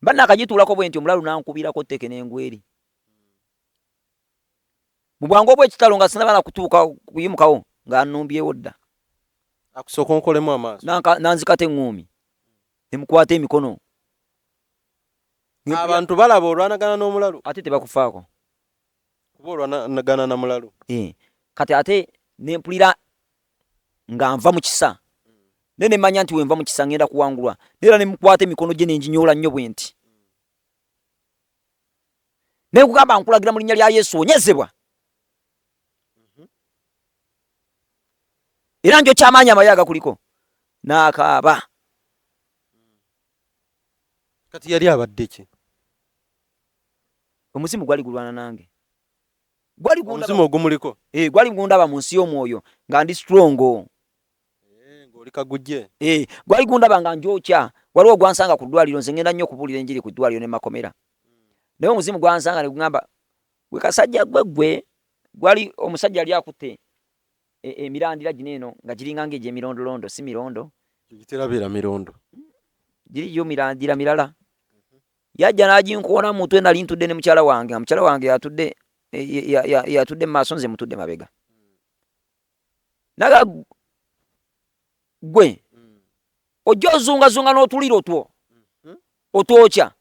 Banna akagituulako bwe nti omulalu nankubirako tteke n'engweri. Mu bwangu obw'ekitalo nga sinaba na kutuuka kuyimukawo nga nnumbyewo dda. Akusokonkolemu amaaso. Nanzikate eŋŋuumi. Ne mukwata emikono. Abantu balaba olwanagana n'omulalu. Ate tebakufaako. Kuba olwanagana na mulalu. kati ate nempulira nga nva mu kisa nene manya nti wenva mu kisa ngenda kuwangulwa nera nemukwata emikono gye nenjinyola nnyo bwe nti nekugamba nkulagira mu linnya lya Yesu onyezebwa era njo kyamaanyi amayaga kuliko n'akaaba. Kati yali abadde ki? Omuzimu gwali gulwana nange. Omuzimu ogumuliko? Gwali gundaba mu nsi y'omwoyo nga ndi strong. Ng'oli kagujje? Gwali gundaba nga njokya. Waliwo gwansanga ku ddwaliro, nze ngenda nnyo okubuulira enjiri ku ddwaliro ne makomera. Naye omuzimu gwansanga ne gugamba gwe kasajja gwe gwali omusajja yali akutte emirandira gino eno nga giringa ng'egy'emirondolondo, si mirondo. Giterabira mirondo. Giri yo mirandira mirala. Yajja n'aginkoona mu mutwe nali ntudde ne mukyala wange. Mukyala wange yatudde mu maaso, nze mutudde mabega. Naga gwe ojja ozungazunga n'otuliro two otwokya.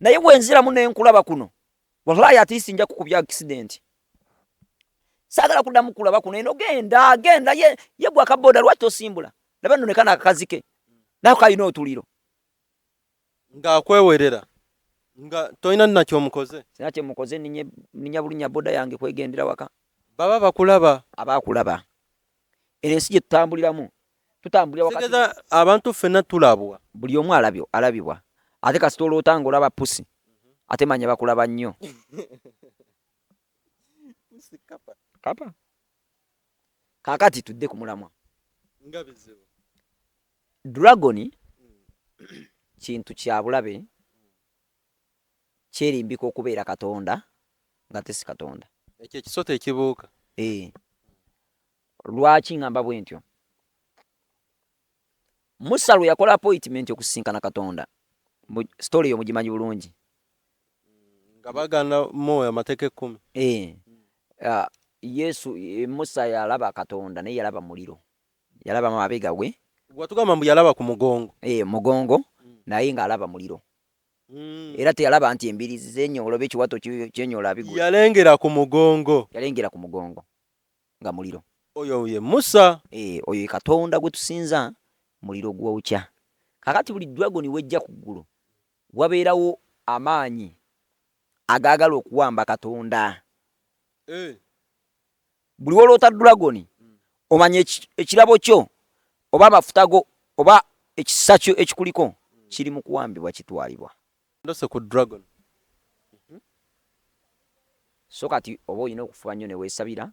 Naye bwenziramu nenkulaba kuno wallahi ati sinja kukubya accident. Saagala kuddamu kulaba kuno eno genda ye gwa kaboda lwaki tosimbula. Laba nno nekana akazike nako kayina otuliro. Ng'akwewerera nga toyina nakyo omukoze. Sina kye mukoze, ninya bulinya boda yange kwegendera waka. Baba bakulaba. Abakulaba. Ensi gye tutambuliramu tutambulira wakati. Segeza abantu ffenna tulabwa. Buli omu alabibwa. Ate kasita olwota ng'olaba pusi ate manya bakulaba nnyo. Kapa. Kakati tudde ku mulamwa. Nga bizibu. Dragon kintu kya bulabe kyerimbika okubeera Katonda nga tesi Katonda. Ekyo ekisote ekibuuka. Lwaki ngamba bwe ntyo? Musa lwe yakola appointment okusinkana Katonda. Story yo mugimanyi bulungi. Nga bagana moyo amateeka 10. Yesu Musa yalaba Katonda naye yalaba muliro. Yalaba mabega we. Gwatugamba mbu yalaba ku mugongo. Mugongo naye nga alaba muliro. Era teyalaba nti embirizi z'ennyolo b'ekiwato ky'ennyolo abigula. Yalengera ku mugongo. Yalengera ku mugongo nga muliro. Oyo ye Musa. Oyo Katonda gwe tusinza muliro gwokya. Kakati buli dragon wejja ku ggulu wabeerawo amaanyi agaagala okuwamba Katonda. Buli woloota dragon omanye ekirabo kyo oba amafuta go oba ekisa kyo ekikuliko kiri mu kuwambibwa kitwalibwa. Ndose ku dragon. So kati oba olina okufuba nnyo ne weesabira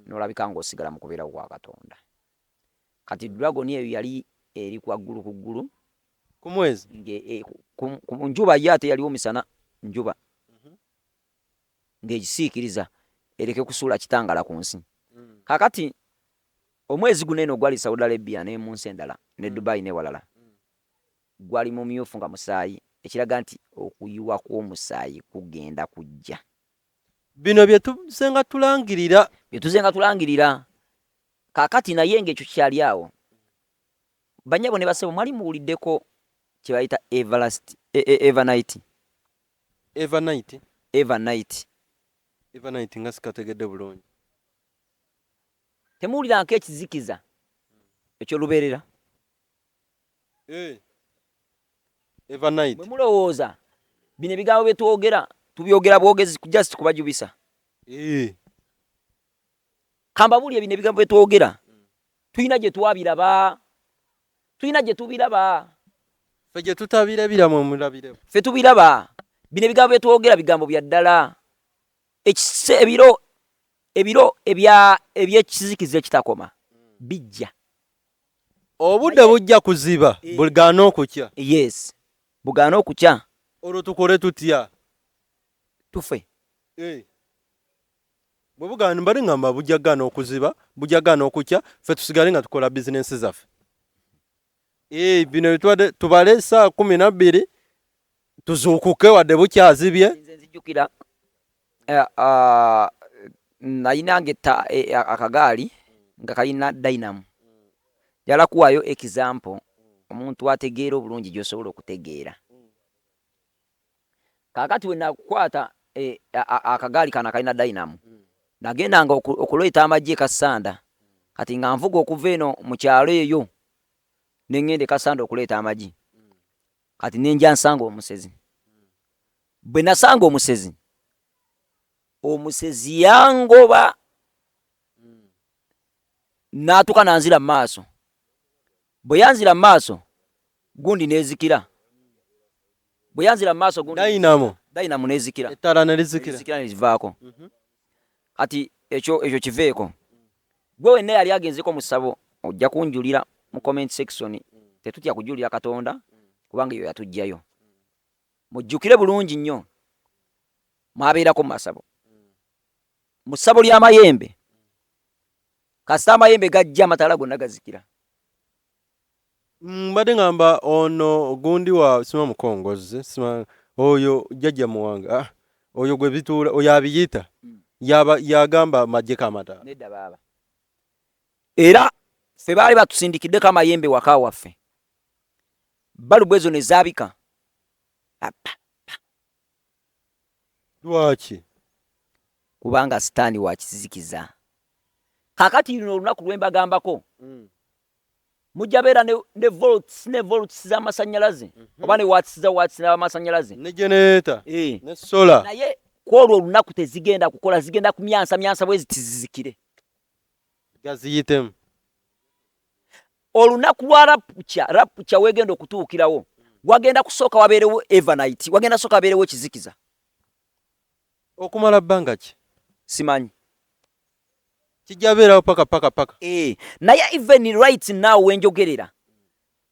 n'olabika ng'osigala mu kubeera kwa Katonda. Kati dragon eyo yali eri kwa ggulu ku ggulu ku mwezi ku njuba ye ate yaliwo misana njuba ng'egisiikiriza ereke kusuula kitangala ku nsi. Kakati omwezi guno eno gwali Saudi Arabia ne mu nsi endala ne Dubai ne walala gwali mu myufu nga musaayi, ekiraga nti okuyiwa kw'omusaayi kugenda kujja. Bino bye tuzenga tulangirira. Kakati naye ng'ekyo kyali awo banyabo ne basebo mwali muwuliddeko kye bayita Evernight nga sikategedde bulungi. Temuwuliranko ekizikiza ekyolubeerera. Evernight. Bwe mulowooza bino ebigambo bye twogera tubyogera bwogezi just kubajubisa. Kamba buli bino ebigambo bye twogera tulina gye twabiraba. Tulina gye tubiraba. Ffe gye tutabirabira mu mulabire. Ffe tubiraba. Bino ebigambo bye twogera bigambo bya ddala. Ebiro eby'ekizikiza ekitakoma bijja. Obudde bujja kuziba bugaana okukya. Yes. Bugaana okukya. Olwo tukole tutya? Tufe. Bwe bugaana mbali ngamba bujjagaana okuziba, bujjagaana okukya, ffe tusigale nga tukola bizinensi zaffe. Bino tubale saa 12 tuzuukuke wadde bukyazibye. Nze nzijjukira nayinange akagaali nga kalina dynamo. Jala kuwayo example omuntu ategeera obulungi gy'osobola okutegeera. Kakati we nakwata akagaali kana kalina dynamo nagendanga okuleeta amagye Kasanda kati nga nvuga okuva eno mu kyalo eyo nengende Kasanda okuleeta amagye kati nenja nsanga omusezi bwe nasanga omusezi yangoba natuka nanzira mu maaso bwe yanzira mu maaso gundi nezikira bwe yanzira mu maaso gundi dayinamo nezikira ettala nelivaako kati ekyo kiveeko gwe wenna yali agenzeko mu ssabo ojja kunjulira mu comment section tetutya kujulira Katonda kubanga eyo yatujjayo mujjukire bulungi nnyo mwabeerako mu masabo mu ssabo ly'amayembe kasita amayembe gajja amatala gonna gazikira mbadde ngamba ono gundi wa sima mukongozi sima oyo jjajja muwanga oyo gwe bituula oyo abiyita yagamba majje kamata nedda baba era ffe baali batusindikiddeko amayembe waka waffe balubu ezo ne zaabika lwaki kubanga sitaani wakizikiza kakati luno olunaku lwe mbagambako mujja beera ne volts z'amasanyalaze oba ne watts z'amasanyalaze ne generator ne solar naye kwolwo olunaku tezigenda kukola zigenda kumyansa bwe zitizizikire gaziyitemu olunaku lwa rapucha wegenda okutuukirawo wagenda kusooka wabeerewo evernight wagenda sooka wabeerewo ekizikiza okumala bbanga ki simanyi kijja beerawo paka naye even right now wenjogerera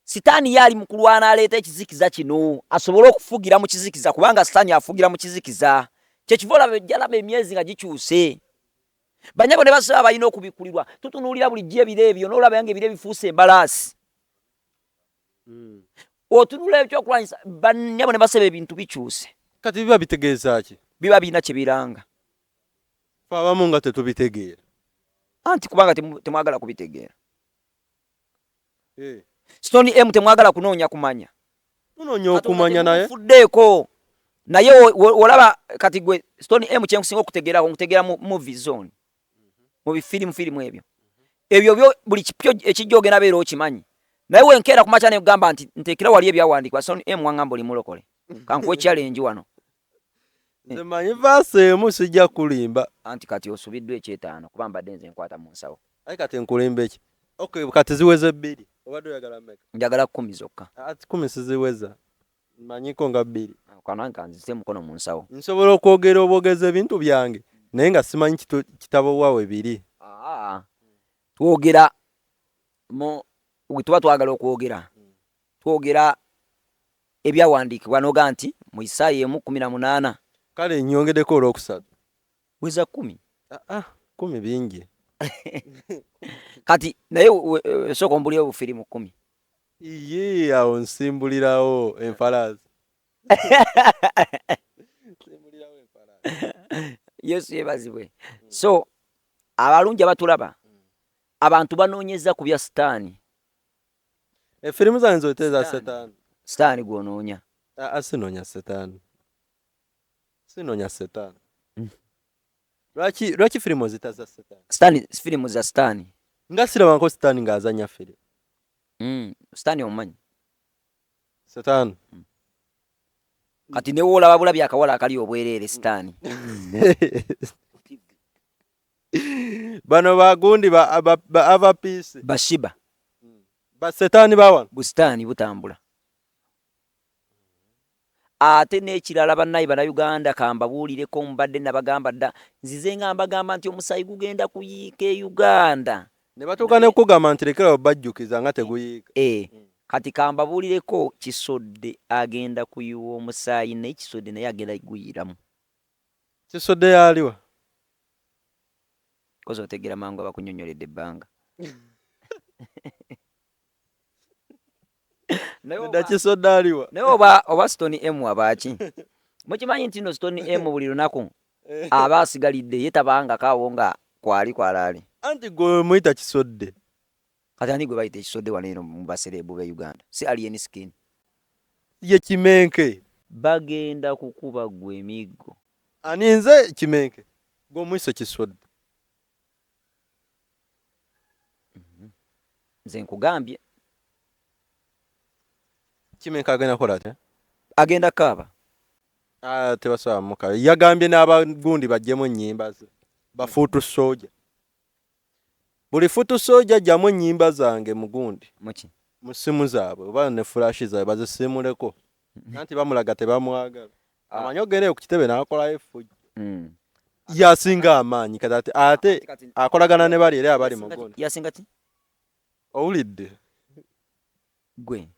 sitaani yaali mu kulwana aleeta ekizikiza kino asobole okufugira mu kizikiza kubanga sitaani afugira mu kizikiza kyekiva jalaba emyezi nga gikyuse banyabo ne basaba balina okubikulirwa tutunuulira bulijjo ebiro ebyo n'olaba yange ebiro ebifuuse embalaasi otunula ekyokulwanyisa banyabo ne basaba ebintu bikyuse kati biba bitegeeza ki biba birina kye biranga fe abamu nga tetubitegeera anti kubanga temwagala kubitegeera Stone M temwagala kunoonya kumanya tunoonya okumanya naye fuddeeko naye olaba kati gwe Stone M kyenkusinga okutegeera mu vision mu bifirimu ebyo byo buli kipyo ekijja ogenda beera okimanyi naye wenkeera ku macha ne gamba nti nteekera wali ebyawandiikwa Stone M wangamba oli mulokole kankuwe challenge wano nze manyi vaase emu sijja kulimba anti kati osubiddwa ekyetaano kuba mbadde nze nkwata mu nsawo aye kati nkulimba eki okay kati ziweze 2 obadde oyagala mmeka njagala 10 zokka ati 10 siziweza manyiko nga 2 kana nkanzise mukono mu nsawo nsobola okwogera obwogezi ebintu byange naye nga simanyi kitabo waawe 2 twogera tuba twagala okwogera twogera ebyawandiikibwa noga nti mu Isaaya 1:18 kale nyongeddeko olwokusatu weza 10 10 bingi kati naye soko mbulira obufirimu 10 iye awo nsimbulirawo enfalaasi Yesu yebazibwe so abalungi abatulaba abantu banoonyeza ku bya sitaani efirimu zange zoteeza setaani sitaani gwonoonya sinoonya setaani lwaki firimu ozitaza sitaani firimu za sitaani nga sirabanko setaani ng'azanya firimu sitaani omumanyi setaani kati ne woolaba bulabye akawala akali obwereere sitaani bano bagundi ba avapeace bashiba basetaani bawana busitaani butambula ate n'ekirala bannayi bannayuganda kambabuulireko mbadde nabagamba dda nzize nga mbagamba nti omusayi gugenda kuyiika e Uganda ne batuuka ne kugamba nti lekerawo bajjukiza nga teguyiika kati kambabuulireko Kisodde agenda kuyiwa omusaayi naye Kisodde naye agenda guyiramu Kisodde yaliwa kozo otegeera mangu abakunyonyoledde ebbanga naye Kisodde aliwa naye oba Stone M abaaki mukimanyi nti no Stone M buli lunaku aba asigalidde ye tabanga kaawo nga kwali kwalaali anti gwe muyita Kisodde kati ani gwe bayita Kisodde wano mu baserebu be Uganda si alien skin ye Kimenke bagenda kukuba gwe emiggo ani nze Kimenke gwe muyise Kisodde nze nkugambye Kimenke agenda kola ate agenda kaaba tebasobola muka yagambye n'abagundi bajjemu ennyimba ze bafuutu soja buli fuutu soja jjamu ennyimba zange mugundi muki mu ssimu zaabwe oba ne fulashi zaabwe bazisimuleko anti bamulaga tebamwagala amanyi ogereyo ku kitebe n'akolayo effujjo yasinga amaanyi kati ate akolagana ne bali era abali mugundi yasinga ti owulidde gwe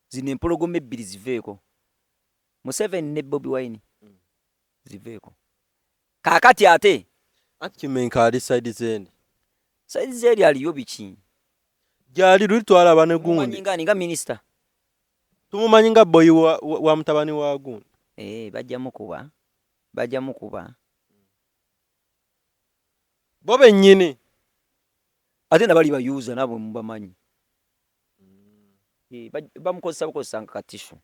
zino empologoma ebbiri ziveeko Museveni ne Bobi Wine ziveeko kaakati ate anti Kimenke ali side zendi saizi eri aliyo biki gyali luli twalaba ne gundi nga minisita tumumanyi nga boyi wa mutabani wa gundi bajja mukuba bo bennyini ate nabali bayuuza nabo mubamanyi bamukozesa nga katishu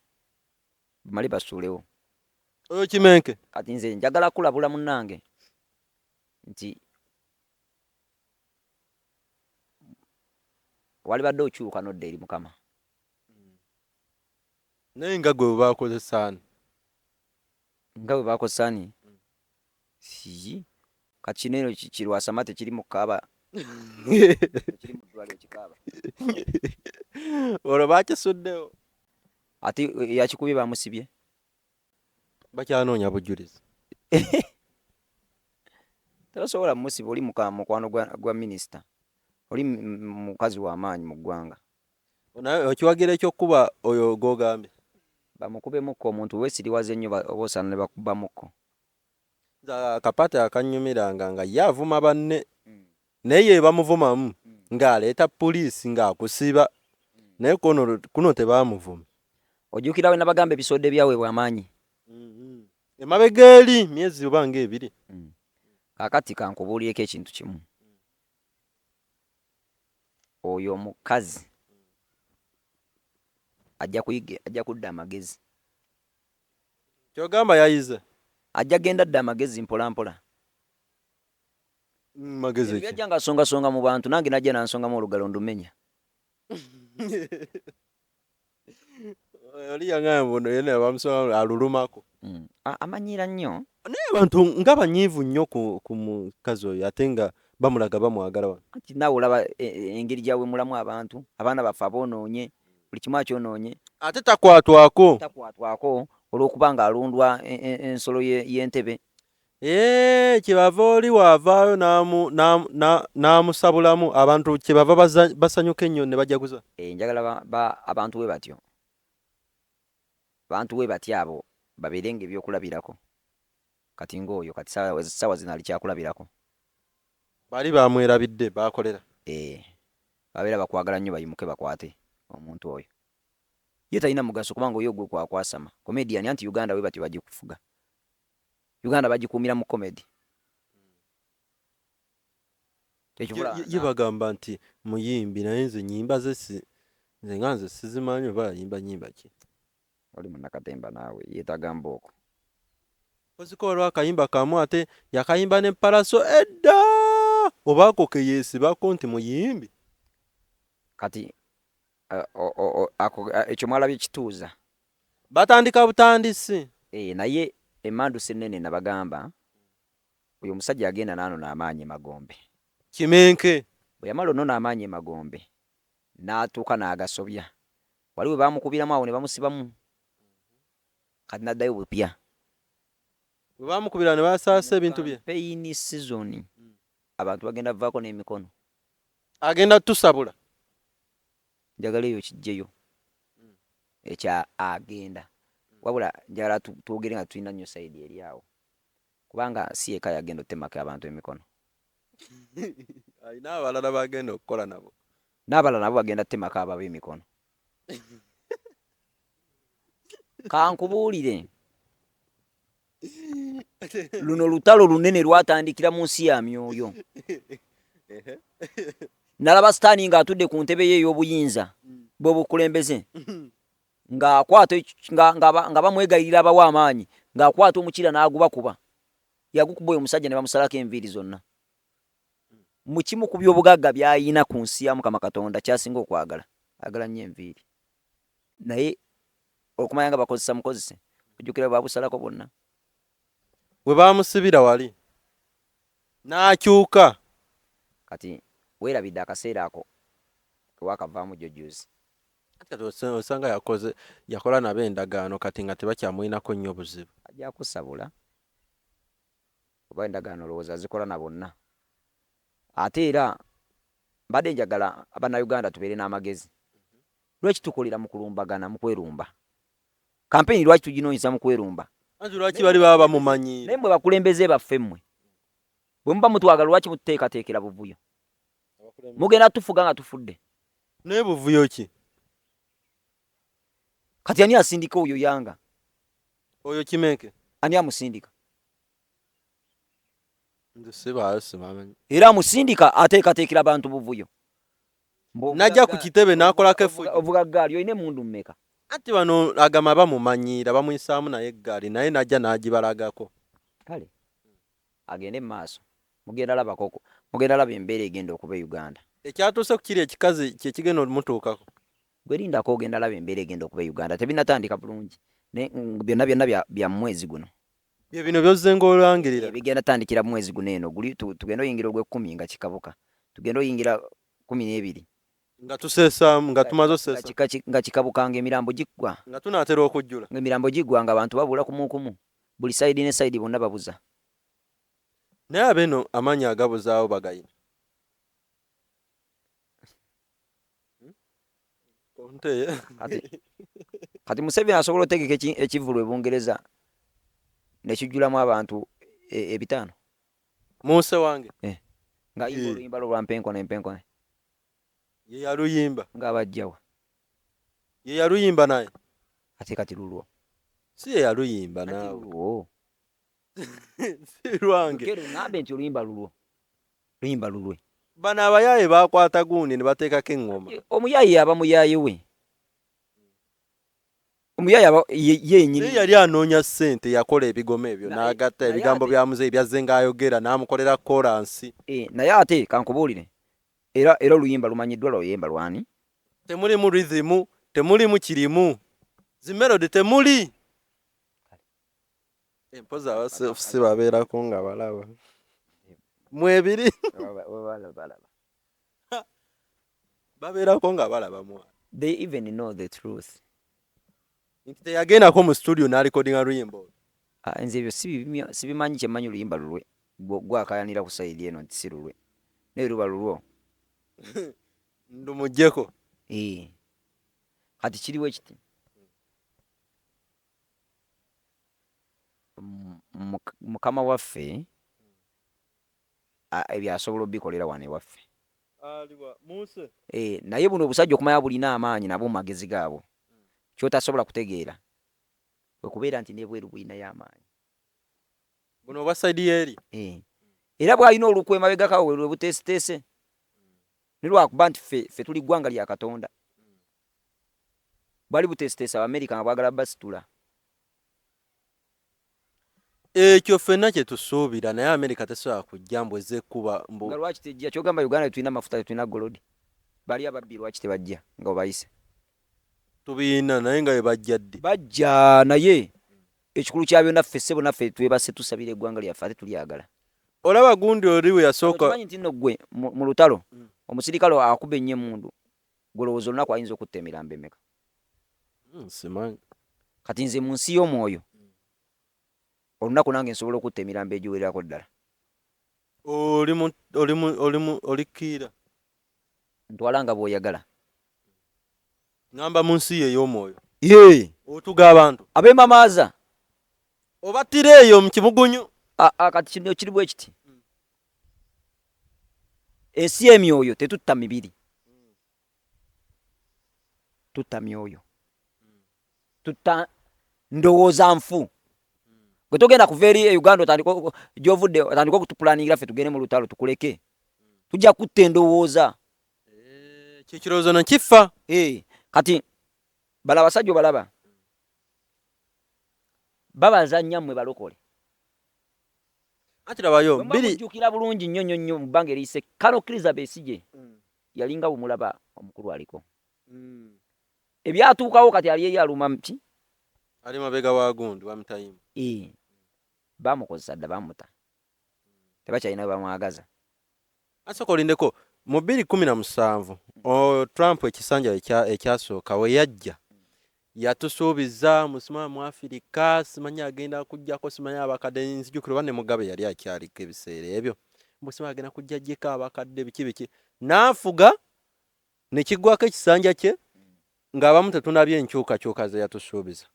bamale basuulewo oyo Kimenke kati nze njagala kulabula munnange nti wali badde okyuka nodda eri Mukama naye nga gwe bwebakozesaani nga bwe bakozesaani si kati kino eno kirwasama tekiri mu kaaba kiri mu ddwaliro kikaaba olwo bakisuddewo ate yakikubye bamusibye bakyanoonya bujulizi tebasobola musiba oli mukwano gwa minisita oli mukazi w'amaanyi mu ggwanga okiwagira ekyokuba oyo gogambye bamukubemukko omuntu weesiriwaze nnyo oba osaana ne bakubamukko akapata akanyumiranga nga ye avuma banne naye ye bamuvumamu ng'aleeta poliisi ng'akusiba naye kuno tebamuvuma ojjukira we nabagamba ebisoodde byaweebwa amaanyi emabega eri myezi oba ng'ebiri kaakati kankubuulireko ekintu kimu oyo omukazi ajja kudda amagezi kyogamba yayize ajja genda dda amagezi mpolampola magezi ki yajja ng'asongasonga mu bantu nange najja nansongamu olugalo ndumenya oli yangamba ono yena bamusonga alulumako amanyiira nnyo naye abantu nga banyiivu nnyo ku mukazi oyo ate nga bamulaga bamwagala wano anti naawe olaba engeri gyawe mulamu abantu abaana baffe aboonoonye buli kimu akyonoonye ate takwatwako olw'okuba ng'alundwa ensolo y'entebe kyebava oli waavaayo n'amusabulamu abantu kyebava basanyuka ennyo ne bajaguza njagala abantu we batyo abo babeerenga ebyokulabirako kati ng'oyo kati ssaawa zino ali kyakulabirako bali bamwerabidde bakolera babeera bakwagala nnyo bayimuke bakwate omuntu oyo ye talina mugaso kubanga oyo gwe kwakwasama komediani anti Uganda we batyo bagikufuga Uganda bagikuumira mu komedi ye bagamba nti muyimbi naye nze nyimba ze nze sizimanyi oba yimba nyimba ki oli munnakatemba naawe yeetagamba okwo oziko olwakayimba kamu ate yakayimba n'empalaso edda obaako ke yeesibako nti muyimbi kati ekyo mwalabye kituuza batandika butandisi naye emmandusi ennene nabagamba oyo omusajja agenda naanona amaanyi Magombe Kimenke bwe yamala onona amaanyi Magombe n'atuuka n'agasobya wali we baamukubiramu awo ne bamusibamu kati n'addayo bupya bwe baamukubira ne basaasa ebintu bye peyini sizoni abantu bagenda vaako n'emikono agenda tusabula njagala eyo kijjeyo ekya agenda wabula njagala twogere nga tulina nnyo sayidi eri awo kubanga si eka yagenda otemako abantu emikono alina abalala bagenda okukola nabo n'abalala nabo bagenda temako ababo emikono kankubuulire luno lutalo lunene lwatandikira mu nsi ya Myoyo nalaba Sitaani ng'atudde ku ntebe ye ey'obuyinza bw'obukulembeze nga bamwegayirira abawa amaanyi ng'akwata omukira n'agubakuba yagukuba oyo omusajja ne bamusalako enviiri zonna mu kimu ku by'obugagga by'ayina ku nsi ya Mukama Katonda kyasinga okwagala agala nnyo enviiri naye okumanya nga bakozesa mukozese ojjukira baabusalako bonna we baamusibira wali n'akyuka kati weerabidde akaseera ako kewakavaamu jojuzi kati osanga yakola nabo endagaano kati nga tebakyamuyinako nnyo buzibu ajja kusabula oba endagaano olowooza zikola na bonna ate era mbadde njagala abannayuganda tubeere n'amagezi lwaki tukolera mu kulumbagana mu kwerumba kampeyini lwaki tuginoonyeza mu kwerumba anti lwaki bali baba bamumanyiire naye mwe bakulembeze baffe mmwe bwe muba mutwagala lwaki mututeekateekera buvuyo mugenda tufuga nga tufudde naye buvuyo ki kati ani asindika oyo yanga oyo Kimeke ani amusindika era amusindika ateekateekera abantu buvuyo najja ku kitebe n'akolako ovuga ggaali olina emundu mmeka anti bano agama bamumanyiira bamuyisaamu naye eggaali naye najja n'agibalagako kale agende mu maaso mugenda labakoko mugenda laba embeera egenda okuba e Uganda ekyatuuse ku kiri ekikazi kye kigenda omutuukako gwelindako ogenda laba embeera egenda okuba e Uganda tebinatandika bulungi byonna byonna bya mwezi guno bye bino byozzenga olangirira bigenda tandikira mwezi guno eno tugenda oyingira ogw'ekkumi nga kikabuka tugenda oyingira 12 nga tuseesaamu nga tumaze oseesa nga kikabukanga emirambo giggwa nga tunaatera okujjula emirambo giggwa nga abantu babula kumukumu buli sayidi ne sayidi bonna babuza naye abeno amaanyi agabuzaawo bagayina kati Museveni asobola otegeka ekivulu e Bungereza nekijjulamu abantu 5 Muuse wange nga yimba oluyimba lwa mpenkone ye yaluyimba ng'abajjawa ye yaluyimba naye ate kati lulwo si ye yaluyimba naawe si lwange ng'ambe nti oluyimba lulwe bano abayaaye bakwata gundi ne bateekako eŋŋoma omuyaaye aba muyaaye we omuyaaye aba yenyini naye yali anoonya ssente yakola ebigomo ebyo n'agatta ebigambo bya muzeeyi byazze ng'ayogera n'amukolera kolansi naye ate kankubuulire era oluyimba lumanyiddwa lwayimba lwani temulimu rhythm temulimu kirimu zimelodi temuli empozi abasefusi babeerako nga balaba mwebiri babeerako nga balaba mwana they even know the truth nti teyagendako mu studio n'alikodinga luyimba olwo nze ebyo sibimanyi kyemmanyi oluyimba lulwe gwakayanira ku sayidi eno nti si lulwe naye luba lulwo ndumugyeko kati kiriwo ekiti mukama waffe ebyo asobola obikolera wano ewaffe naye buno obusajja okumanya bulina amaanyi nabo mu magezi gaabo kyotasobola kutegeera okubeera nti nebweru bulinayo amaanyi buno obwa sayidi yeeri era bw'alina olukwe mabegakawo lwe buteesiteese ne lwakuba nti ffe tuli ggwanga lya Katonda bwali buteesiteese Abamerika nga bwagala basitula ekyo ffenna kye tusuubira naye Amerika tesobola kujja mbu ezze ekkuba nga lwaki tejja kyogamba Uganda tetulina mafuta tetulina golodi bali ababbi lwaki tebajja nga obayise tubiina naye nga bajja ddi bajja naye ekikulu kya byonna ffe ssebo naffe twebase tusabira eggwanga lyaffe ate tulyagala olaba gundi oli we yasooka okimanyi nti nno ggwe mu lutalo omusirikale akuba ennyo emmundu golowooza olunaku ayinza okutta emirambo emeka simanyi kati nze mu nsi y'omwoyo olunaku nange nsobola okutta emirambo egiwererako ddala olikiira ntwala nga bw'oyagala ngamba mu nsi ye ey'omwoyo otuga abantu ab'emamaaza obattira eyo mu kibugunyu kati kino kiri bwe kiti ensi y'emyoyo tetutta mibiri tutta myoyo tutta ndowooza nfu bwe togenda kuva eri e Uganda gy'ovudde otandika okutupulaningira ffe tugende mu lutalo tukuleke tujja kutta endowooza kyekirowoozo nakifa kati bala abasajja obalaba babaza nnyammwe balokole ati labayo biri mujjukira bulungi nnyo mu bbanga eriyise Kano Kiriza Besigye yalinga bumulaba omukulu aliko ebyatuukawo kati aliyeyo aluma mti ali mabega wa gundi wa mutayimu bamukozesa dda bamuta tebakyalina bamwagaza asooka olindeko mu 2017 Trump ekisanja ekyasooka we yajja yatusuubiza musimama mu Afirika simanyi agenda kujjako simanyi abakadde nzijukiro banne Mugabe yali akyaliko ebiseera ebyo musimama agenda kujja jjeko abakadde biki n'afuga ne kiggwako ekisanja kye ng'abamu tetunabye enkyukakyuka ze yatusuubiza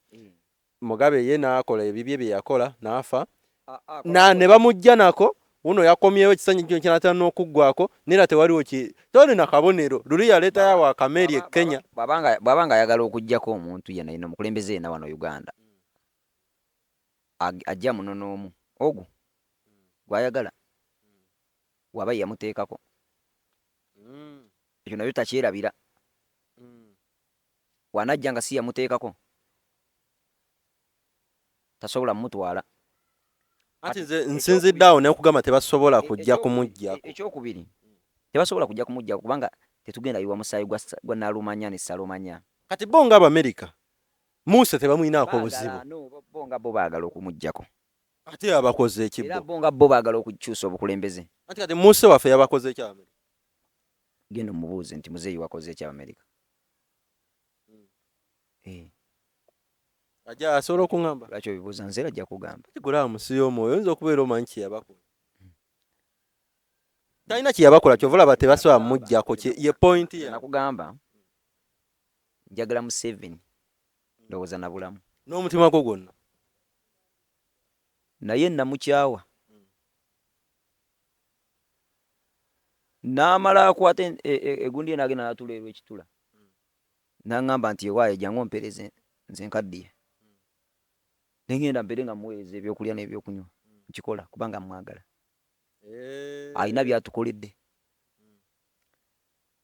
Mugabe ye n'akola ebibye bye yakola n'afa ne bamujja nako uno yakomyewo ekisanja kyo kinatera n'okuggwako nera tewaliwo toli na kabonero luli yaleeta yawo akameri e Kenya bw'abanga ayagala okuggyako omuntu yenna yenna omukulembeze yenna wano Uganda ajja muno n'omu ogwo gw'ayagala waba yamuteekako ekyo nabyo takyerabira wanajja nga si yamuteekako tasobola mutwala ati nsinziddaawo nekugamba tebasobola kujja kumuggyako ekyokubiri tebasobola kujja kumuggyako kubanga tetugenda yiwa musaayi gwa Nalumanya ne Salumanya kati bo nga Abamerika Muse tebamwinaako buzibu bo nga bo baagala okumuggyako ate abakoze ekibbo era bo nga bo baagala okukyusa obukulembeze ati kati Muse waffe yabakoze ekya Amerika genda omubuuze nti muzeeyi wakoze ekya Amerika ajja asobola okuŋŋamba lwaki obibuuza nzeera ajja kugamba kigula musi y'omwoyo oyinza okubeera omanyi kyeyabakola talina kyeyabakola kyova olaba tebasobola muggyako ye pointi ye nakugamba njagala Museveni ndowooza na bulamu n'omutima gwo gwonna naye namukyawa n'amala akwata egundi ye n'agenda n'atuleerwa ekitula n'aŋŋamba nti ewaayo jangu ompereze nze nkaddiye nengenda mbeere nga muweereza ebyokulya n'ebyokunywa nkikola kubanga mwagala alina byatukoledde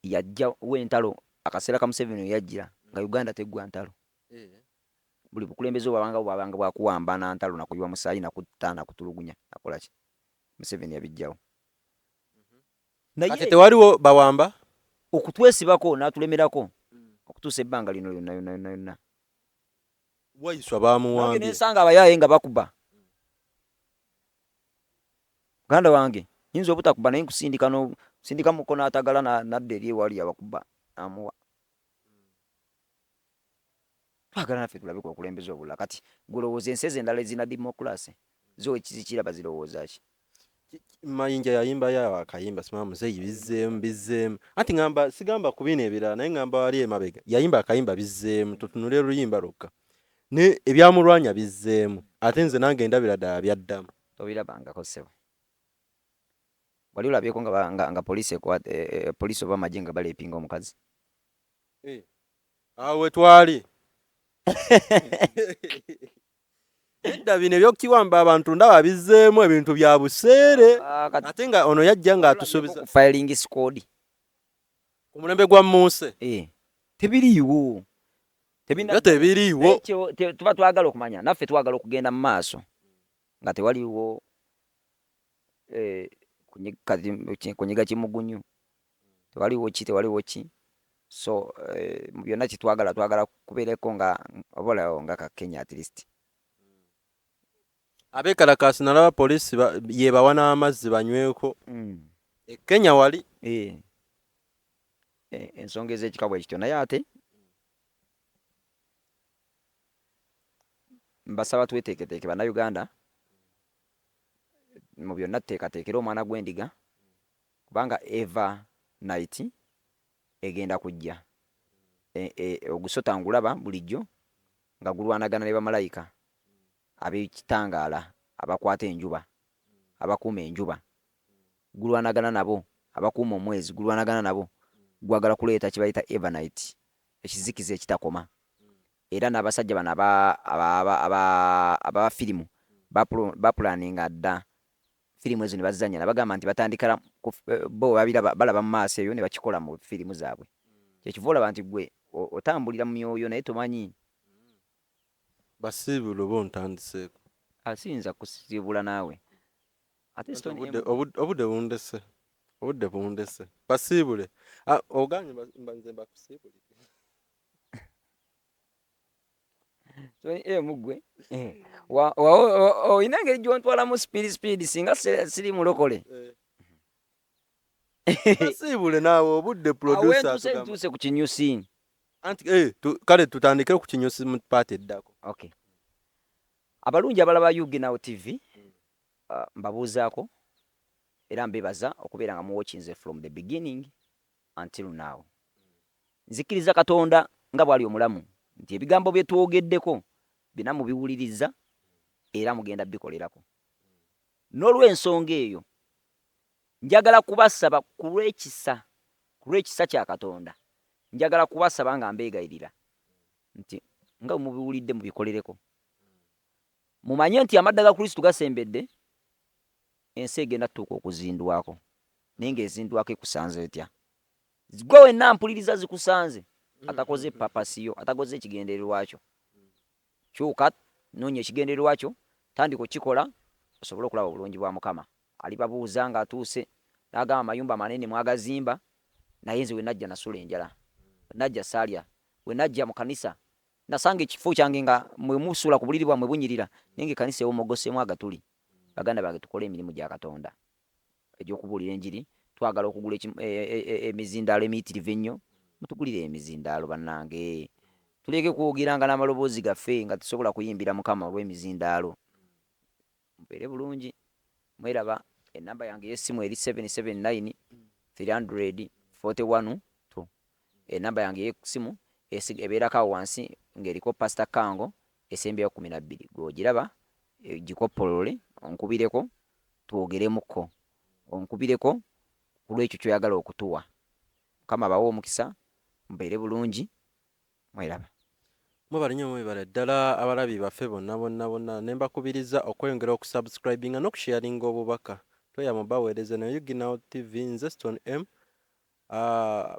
yajja w'entalo akaseera ka Museveni yajjira nga Uganda teggwa ntalo buli bukulembeze bwabanga bwakuwamba na ntalo nakuyiwa musaayi nakutta nakutulugunya akola ki Museveni yabijjawo ate tewaliwo bawamba okutwesibako n'atulemerako okutuusa ebbanga lino yonna wayiswa bamuwambye nensanga abayaaye nga bakuba muganda wange yinza obutakuba naye nkusindika muko n'atagala nadda eri ewali abakuba amuwa twagala naffe tulabe ku bakulembeze obulala kati golowooza ensi endala ezina democracy zo ekizikiraba zirowooza ki Mayinja yayimbayo akayimba simama muzeeyi bizzeemu anti ngamba sigamba ku bino ebirala naye ngamba wali emabega yayimba akayimba bizzeemu tutunule oluyimba lwokka ne ebyamulwanya bizzeemu ate nze nange ndabira ddala byaddamu tobirabangako ssebo wali olabyeko nga poliisi oba amagye nga baleepinga omukazi awo wetwali edda bino ebyokukiwamba abantu ndaba bizzeemu ebintu bya buseere ate nga ono yajja ng'atusuubiza filing squad ku mulembe gwa Muse tebiriiwo tebiriiwo tuba twagala okumanya naffe twagala okugenda mu maaso nga tewaliwo kunyiga kimugunyu tewaliwo ki so mu byonna kitwagala kubeereko nga obolawo nga ka Kenya at least abekalakasi nalaba poliisi yebawa n'amazzi banyweko e Kenya wali ensonga ez'ekika bwe kityo naye ate mbasaba tweteeketeeke bannayuganda mu byonna tuteekateekera omwana gw'endiga kubanga eva night egenda kujja ogusota ngulaba bulijjo nga gulwanagana ne bamalayika ab'ekitangaala abakwata enjuba abakuuma enjuba gulwanagana nabo abakuuma omwezi gulwanagana nabo gwagala kuleeta kibayita eva night ekizikiza ekitakoma era n'abasajja bano aba firimu bapulaninga dda firimu ezo ne bazanya nabagamba nti batandikala bo balaba mu maaso eyo ne bakikola mu firimu zaabwe kyekiva olaba nti gwe otambulira mu myoyo naye tomanyi basiibula oba ontandiseeko asiyinza kusiibula naawe ate Stone obudde bundese obudde bundese basiibule oganye mbanze bakusiibule mugwe oyina engeri gyontwalamu speed singa siri mulokole basiibule naawe obudde producer tuuse ku kinyusi anti kale tutandikire ku kinyusi mu paati eddako. Okay. Abalungi abalaba Now TV mbabuuzaako era mbebaza okubeera nga muwatchinze from the beginning until now. Nzikiriza Katonda nga bwali omulamu nti ebigambo bye twogeddeko bina mubiwuliriza era mugenda bikolerako. N'olw'ensonga eyo njagala kubasaba ku lw'ekisa kya Katonda njagala kubasaba nga mbeegayirira nti nga mubiwulidde mubikolereko. Mumanye nti amadda ga Kristo gasembedde ensi egenda tuuka okuzindwako naye ng'ezindwako ekusanze etya? Gwe wenna mpuliriza zikusanze atakoze papasiyo atakoze ekigendererwa kyo kyuka noonya ekigendererwa kyo tandika okikola osobole okulaba obulungi bwa Mukama. Alibabuuza nga atuuse n'agamba amayumba manene mwagazimba naye nze we najja nasula enjala najja saalya we najja mu kanisa nasanga ekifo kyange nga mwe musula ku buliri bwammwe bunyirira naye ng'ekkanisa ewomogosemu agatuli. Baganda bange tukole emirimu gya Katonda egy'okubuulira enjiri. Twagala okugula emizindaalo emiyitirivu ennyo mutugulire emizindaalo bannange tuleke kwogiranga n'amaloboozi gaffe nga tusobola kuyimbira Mukama olw'emizindaalo. Mbeere bulungi mweraba. Enamba yange y'essimu eri 779 300 41 2. Enamba yange y'essimu ebeerako awo wansi ng'eriko Pastor Kango esembyeyo 12 gw'ogiraba gikopolole onkubireko twogeremuko onkubireko ku lw'ekyo kyoyagala okutuwa. Mukama bawe omukisa mbeere bulungi mweraba. Mwebale nnyo mwebale ddala abalabi baffe bonna ne mbakubiriza okweyongera okusubscribinga n'okusharinga obubaka. Toyama baweereza ne Now TV nze Stone M.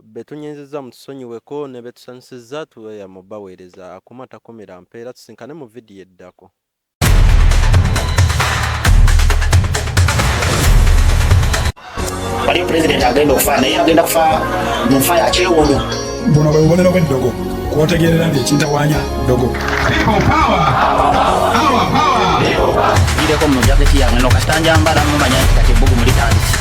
Betunyenzeza mutusonyiweko ne betusanyusizza tuyama baweereza akuma takomera mpeera tusinkane mu vidiyo eddako. Waliyo president agenda okufa naye agenda kufa mu nfa ya kyewono. Buno bwe bubonero bw'eddogo kwotegeerera nti ekintawanya ddogo. Ireko mu jaketi yange no kasitanja mbala mumanya nti kati ebbugumu litandise.